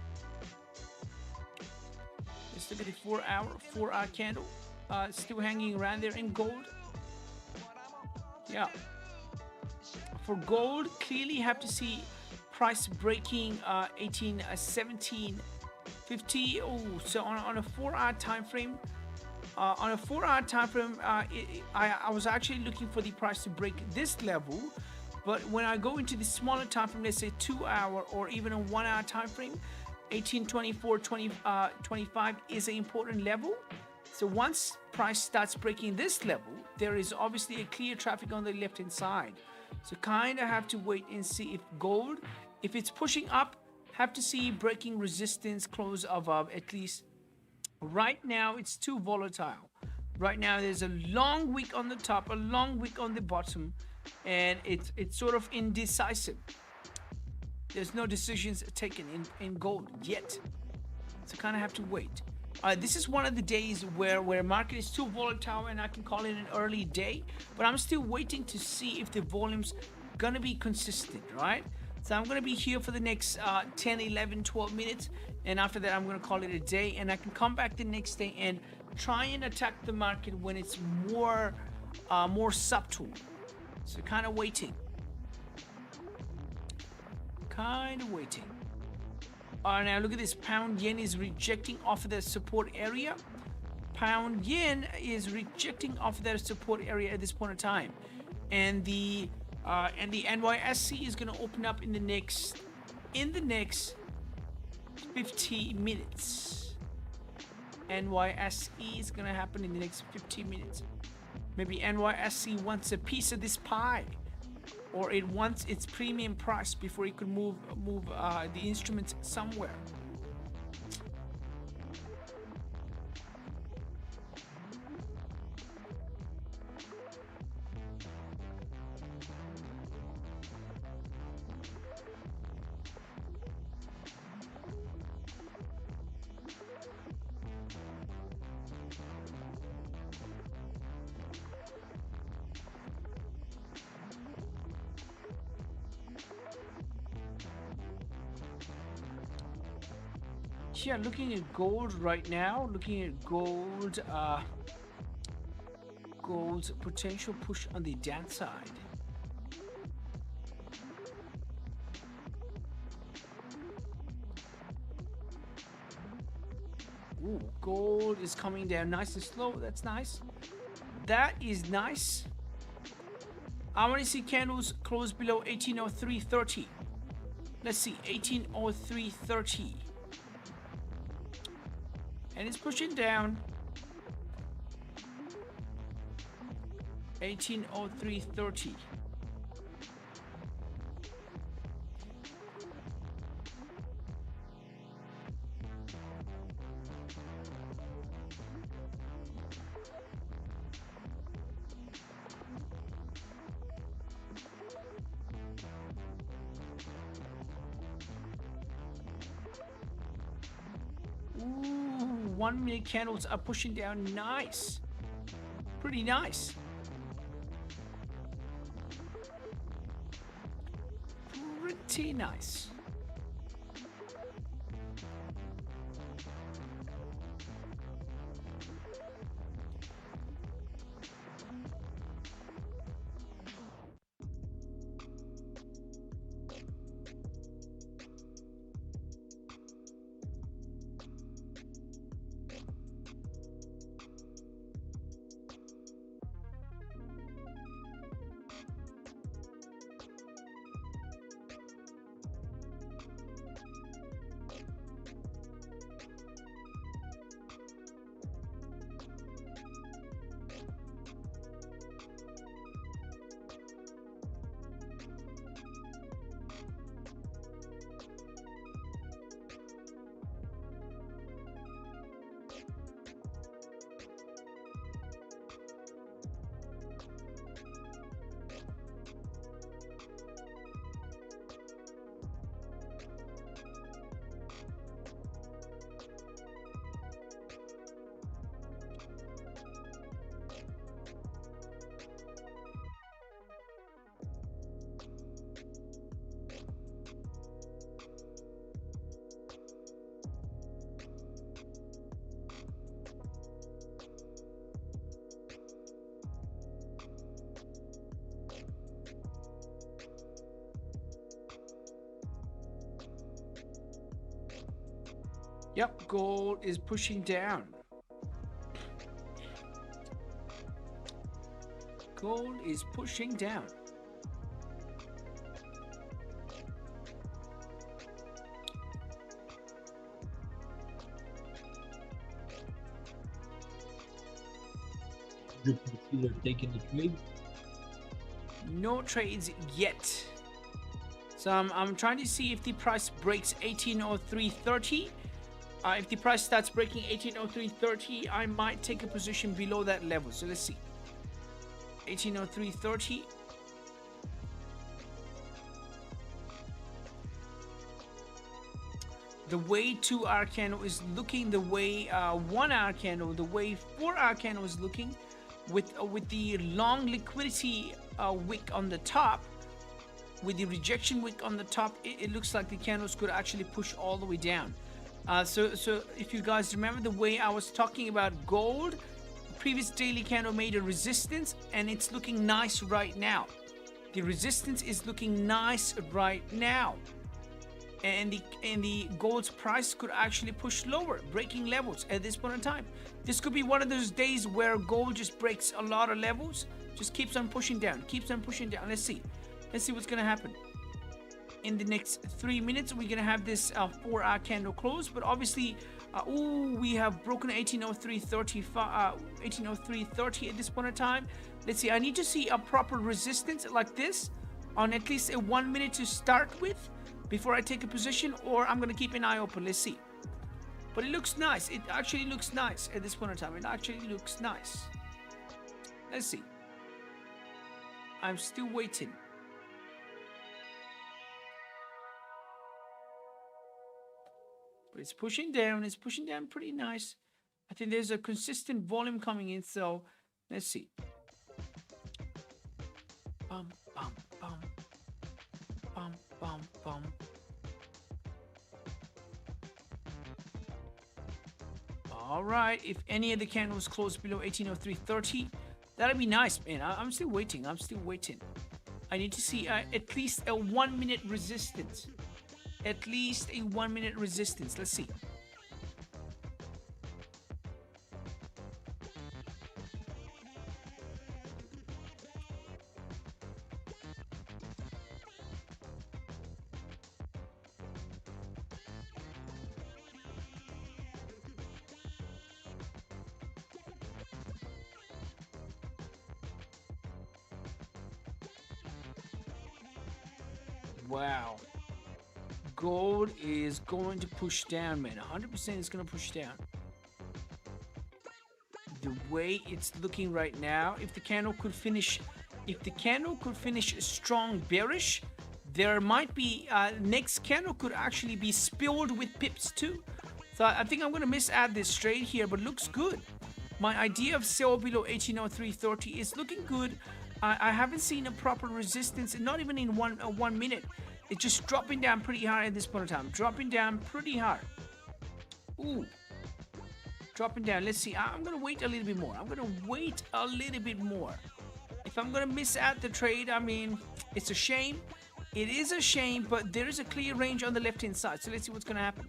Let's look at the 4-hour candle, still hanging around there in gold. Yeah, for gold, clearly have to see price breaking 1750. Oh, so on a 4-hour time frame, I was actually looking for the price to break this level. But when I go into the smaller time frame, let's say 2-hour or even a 1-hour time frame, 1824, 25 is an important level. So once price starts breaking this level, there is obviously a clear traffic on the left hand side. So kind of have to wait and see if gold, if it's pushing up, have to see breaking resistance close above at least. Right now, it's too volatile. Right now, there's a long wick on the top, a long wick on the bottom, and it's sort of indecisive. There's no decisions taken in gold yet. So kind of have to wait. This is one of the days where market is too volatile and I can call it an early day, but I'm still waiting to see if the volume's gonna be consistent, right? So I'm gonna be here for the next 10, 11, 12 minutes, and after that I'm gonna call it a day, and I can come back the next day and try and attack the market when it's more subtle. So kind of waiting. Now look at this. Pound yen is rejecting off of the support area. Pound yen is rejecting off of that support area at this point in time, and the NYSE is going to open up in the next 50 minutes. NYSE is going to happen in the next 15 minutes. Maybe NYSE wants a piece of this pie, or it wants its premium price before it could move the instruments somewhere. Yeah, looking at gold right now, gold's potential push on the downside. Ooh, gold is coming down nice and slow. That's nice. That is nice. I want to see candles close below 1803.30. Let's see, 1803.30. And it's pushing down. 1803.30. Ooh, 1 minute candles are pushing down. Nice. Pretty nice. Pretty nice. Yep, gold is pushing down. Gold is pushing down. You consider taking the trade? No trades yet. So I'm trying to see if the price breaks 1803.30. If the price starts breaking 1803.30, I might take a position below that level. So let's see. 1803.30. The way 2-hour candle is looking, the way 1-hour candle, the way 4-hour candle is looking, with the long liquidity wick on the top, with the rejection wick on the top, it looks like the candles could actually push all the way down. So if you guys remember the way I was talking about gold, the previous daily candle made a resistance, and it's looking nice right now. The resistance is looking nice right now. And the gold's price could actually push lower, breaking levels at this point in time. This could be one of those days where gold just breaks a lot of levels, just keeps on pushing down, keeps on pushing down. Let's see what's gonna happen. In the next 3 minutes, we're gonna have this 4-hour candle close, but obviously, we have broken 1803.30 at this point in time. Let's see. I need to see a proper resistance like this on at least a 1 minute to start with before I take a position, or I'm gonna keep an eye open. Let's see. But it looks nice. It actually looks nice at this point in time. It actually looks nice. Let's see. I'm still waiting. But it's pushing down. It's pushing down pretty nice. I think there's a consistent volume coming in. So let's see. Bum, bum, bum. Bum, bum, bum. All right. If any of the candles close below 1803.30, that'd be nice, man. I'm still waiting. I'm still waiting. I need to see at least a 1 minute resistance. At least a 1 minute resistance. Let's see. Wow. Gold is going to push down, man. 100% is going to push down. The way it's looking right now, if the candle could finish strong bearish, there might be next candle could actually be spilled with pips too. So I think I'm going to miss out this trade here, but looks good. My idea of sell below 1803.30 is looking good. I haven't seen a proper resistance, not even in 1 minute. It's just dropping down pretty hard at this point in time. Dropping down pretty hard. Ooh. Dropping down. Let's see. I'm going to wait a little bit more. I'm going to wait a little bit more. If I'm going to miss out the trade, I mean, it's a shame. It is a shame, but there is a clear range on the left-hand side. So let's see what's going to happen.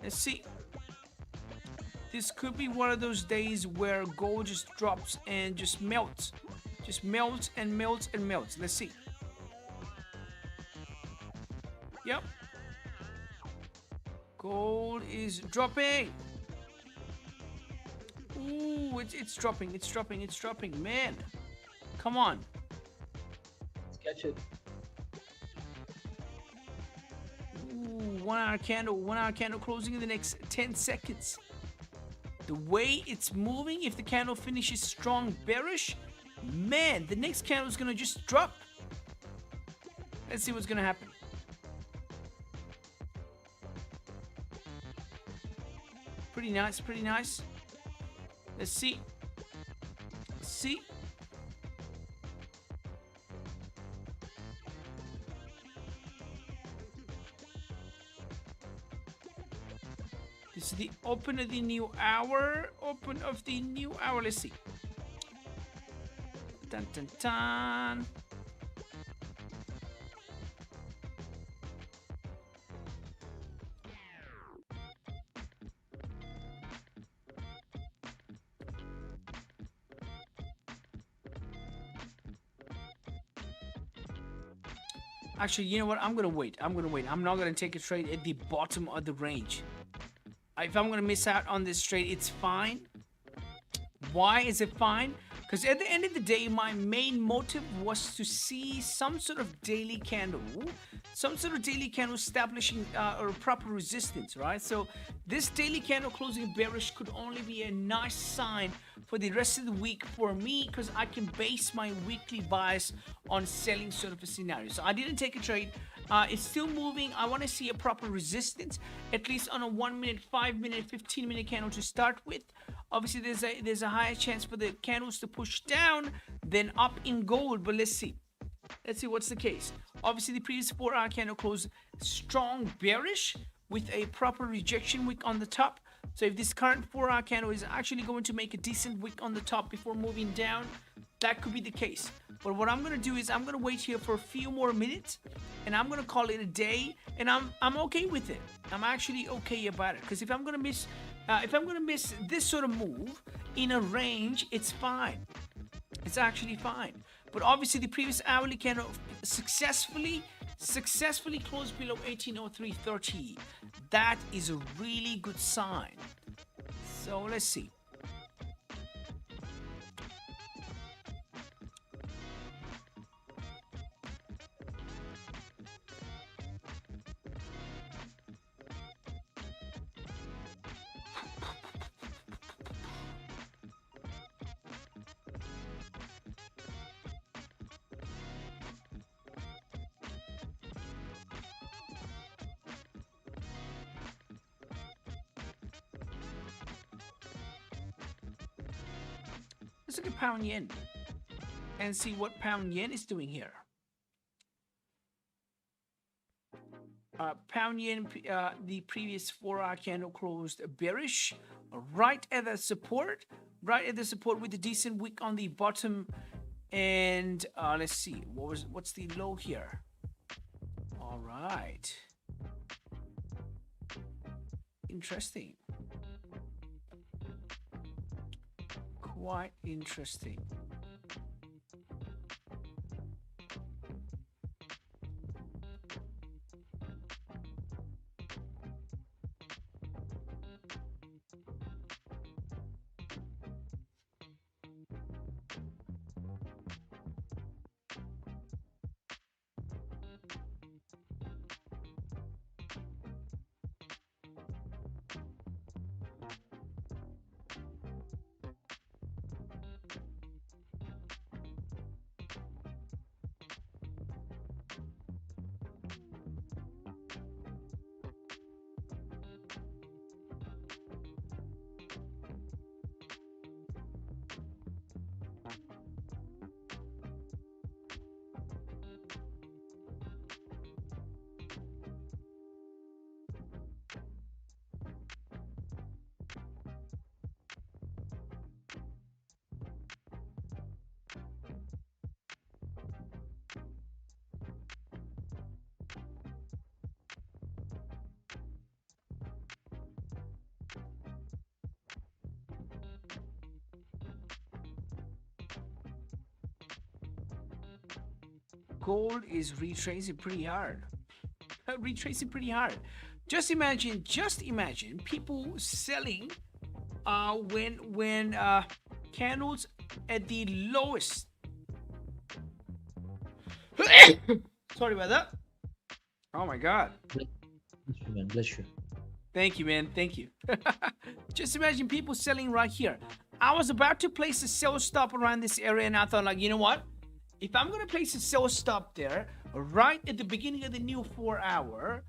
Let's see. This could be one of those days where gold just drops and just melts. Just melts and melts and melts. Let's see. Yep. Gold is dropping. Ooh, it's dropping. It's dropping. It's dropping. Man, come on. Let's catch it. Ooh, 1 hour candle. 1 hour candle closing in the next 10 seconds. The way it's moving, if the candle finishes strong bearish, man, the next candle is going to just drop. Let's see what's going to happen. Pretty nice, pretty nice. Let's see. Let's see. This is the open of the new hour. Open of the new hour. Let's see. Dun, dun, dun. Actually, you know what? I'm gonna wait. I'm not gonna take a trade at the bottom of the range. If I'm gonna miss out on this trade, it's fine. Why is it fine? Because at the end of the day, my main motive was to see some sort of daily candle, establishing a proper resistance, right? So this daily candle closing bearish could only be a nice sign for the rest of the week for me, because I can base my weekly bias on selling sort of a scenario. So I didn't take a trade. It's still moving. I want to see a proper resistance, at least on a 1 minute, 5 minute, 15-minute candle to start with. Obviously, there's a higher chance for the candles to push down than up in gold, but let's see. Let's see what's the case. Obviously, the previous 4-hour candle closed strong bearish with a proper rejection wick on the top. So if this current 4-hour candle is actually going to make a decent wick on the top before moving down, that could be the case. But what I'm going to do is I'm going to wait here for a few more minutes, and I'm going to call it a day, and I'm okay with it. I'm actually okay about it, because if I'm going to miss this sort of move in a range, it's fine. It's actually fine. But obviously the previous hourly candle successfully closed below 1803.30. That is a really good sign. So let's see. Let's look at pound yen and see what pound yen is doing here. Pound yen, the previous 4-hour candle closed bearish, right at the support with a decent wick on the bottom. And let's see, what's the low here? All right, interesting. Quite interesting. Gold is retracing pretty hard. Just imagine people selling when candles at the lowest. Sorry about that. Oh my God. Bless you, man. Bless you. Thank you, man. Thank you. Just imagine people selling right here. I was about to place a sell stop around this area, and I thought, like, you know what? If I'm going to place a sell stop there, right at the beginning of the new 4-hour,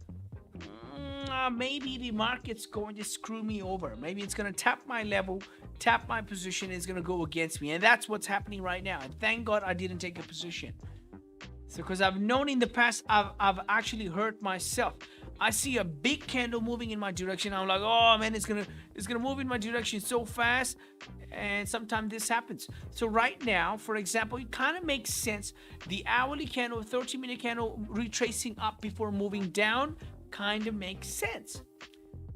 maybe the market's going to screw me over. Maybe it's going to tap my level, tap my position, and it's going to go against me. And that's what's happening right now. And thank God I didn't take a position. So, because I've known in the past, I've actually hurt myself. I see a big candle moving in my direction. I'm like, oh man, it's gonna move in my direction so fast. And sometimes this happens. So right now, for example, it kind of makes sense. The hourly candle, 30-minute candle retracing up before moving down kind of makes sense.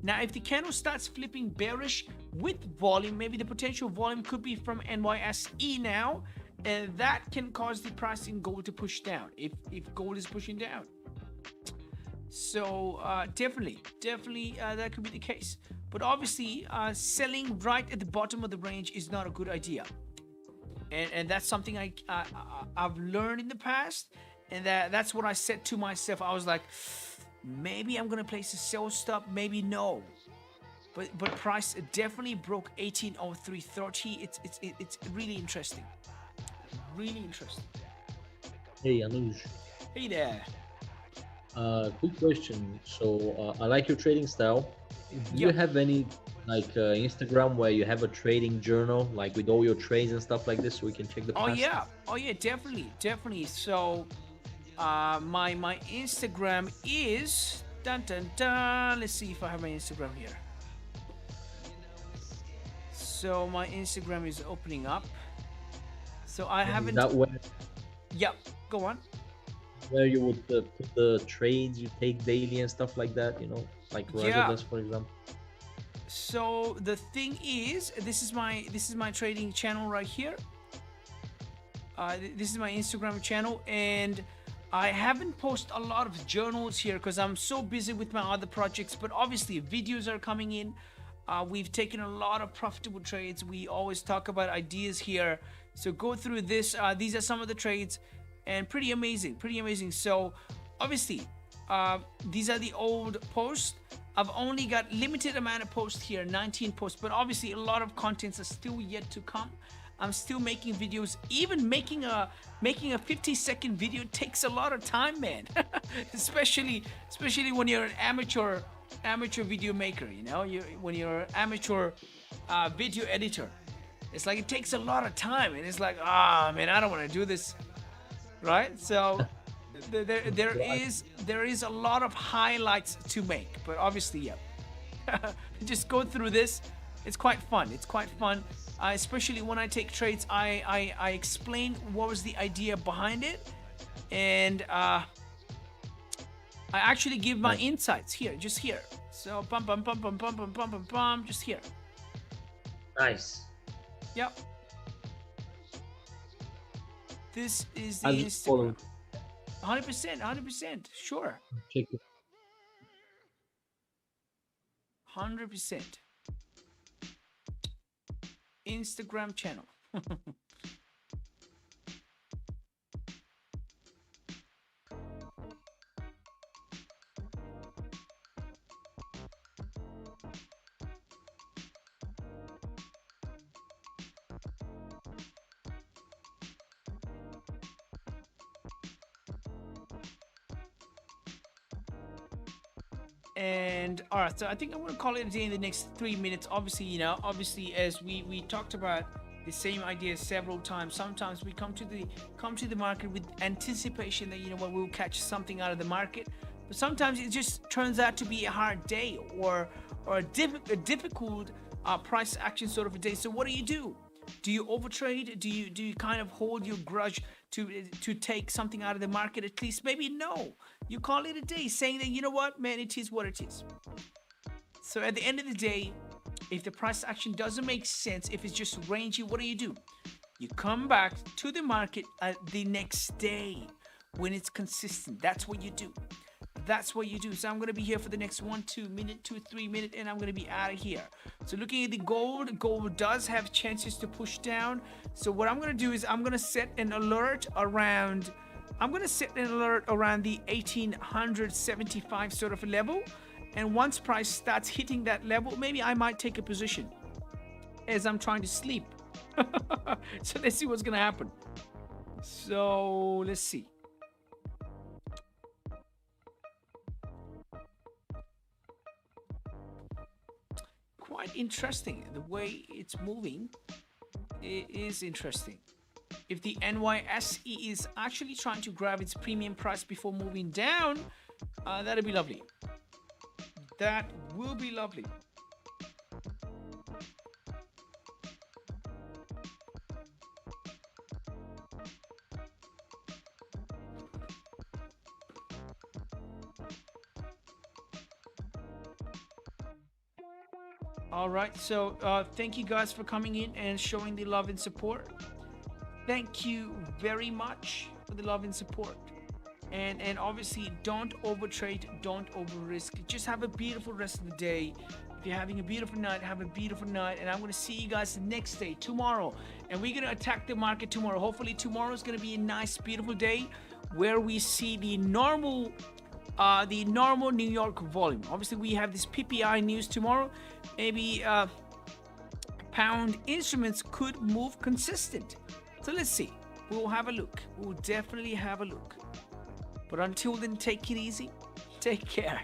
Now, if the candle starts flipping bearish with volume, maybe the potential volume could be from NYSE now. and that can cause the price in gold to push down if gold is pushing down. So definitely that could be the case. But obviously selling right at the bottom of the range is not a good idea, and that's something I've learned in the past, and that's what I said to myself. I was like, maybe I'm gonna place a sell stop, maybe no. But price definitely broke 1803.30. It's really interesting. Really interesting. Hey, Anuj. Hey there. Quick question. So, I like your trading style. Do you Yep. have any like Instagram where you have a trading journal, like with all your trades and stuff like this, so we can check the Oh past? yeah. Oh yeah. Definitely. So, my Instagram is dun dun dun. Let's see if I have my Instagram here. So my Instagram is opening up. So I And is haven't. that Yep. Go on. where you would put the trades you take daily and stuff like that? You know, like Raja Yeah. does, for example. So the thing is, this is my trading channel right here. This is my Instagram channel, and I haven't posted a lot of journals here because I'm so busy with my other projects. But obviously, videos are coming in. We've taken a lot of profitable trades. We always talk about ideas here. So go through this. These are some of the trades, and pretty amazing. So obviously, these are the old posts. I've only got limited amount of posts here, 19 posts, but obviously a lot of contents are still yet to come. I'm still making videos. Even making a 50-second video takes a lot of time, man. especially when you're an amateur video maker. You know, when you're an amateur video editor, it's like it takes a lot of time, and it's like, man, I don't want to do this, right? So there is a lot of highlights to make, but obviously, yeah. Just go through this. It's quite fun. Especially when I take trades, I explain what was the idea behind it, and I actually give my Nice. insights here, just here. So just here. Nice. Yep. This is the I'll just follow. Instagram. 100%. Sure. Check it. 100%. Instagram channel. And all right, so I think I'm gonna call it a day in the next 3 minutes. Obviously, as we talked about the same idea several times. Sometimes we come to the market with anticipation that we'll catch something out of the market, but sometimes it just turns out to be a hard day or a difficult price action sort of a day. So what do? Do you overtrade? Do you kind of hold your grudge to take something out of the market at least? Maybe no. You call it a day, saying that, you know what, man, it is what it is. So at the end of the day, if the price action doesn't make sense, if it's just rangy, what do? You come back to the market the next day when it's consistent. That's what you do. So I'm going to be here for the next 2 minute, 3 minute, and I'm going to be out of here. So looking at the gold does have chances to push down. So what I'm going to do is I'm going to set an alert around the 1875 sort of a level. And once price starts hitting that level, maybe I might take a position as I'm trying to sleep. So let's see what's going to happen. So let's see. Quite interesting. The way it's moving, it is interesting. If the NYSE is actually trying to grab its premium price before moving down, that'll be lovely. That will be lovely. All right, so thank you guys for coming in and showing the love and support. Thank you very much for the love and support. And obviously, don't overtrade, don't over risk. Just have a beautiful rest of the day. If you're having a beautiful night, have a beautiful night. And I'm going to see you guys the next day, tomorrow. And we're going to attack the market tomorrow. Hopefully, tomorrow is going to be a nice, beautiful day where we see the normal New York volume. Obviously, we have this PPI news tomorrow. Maybe pound instruments could move consistent. So let's see. We'll have a look. We'll definitely have a look. But until then, take it easy. Take care.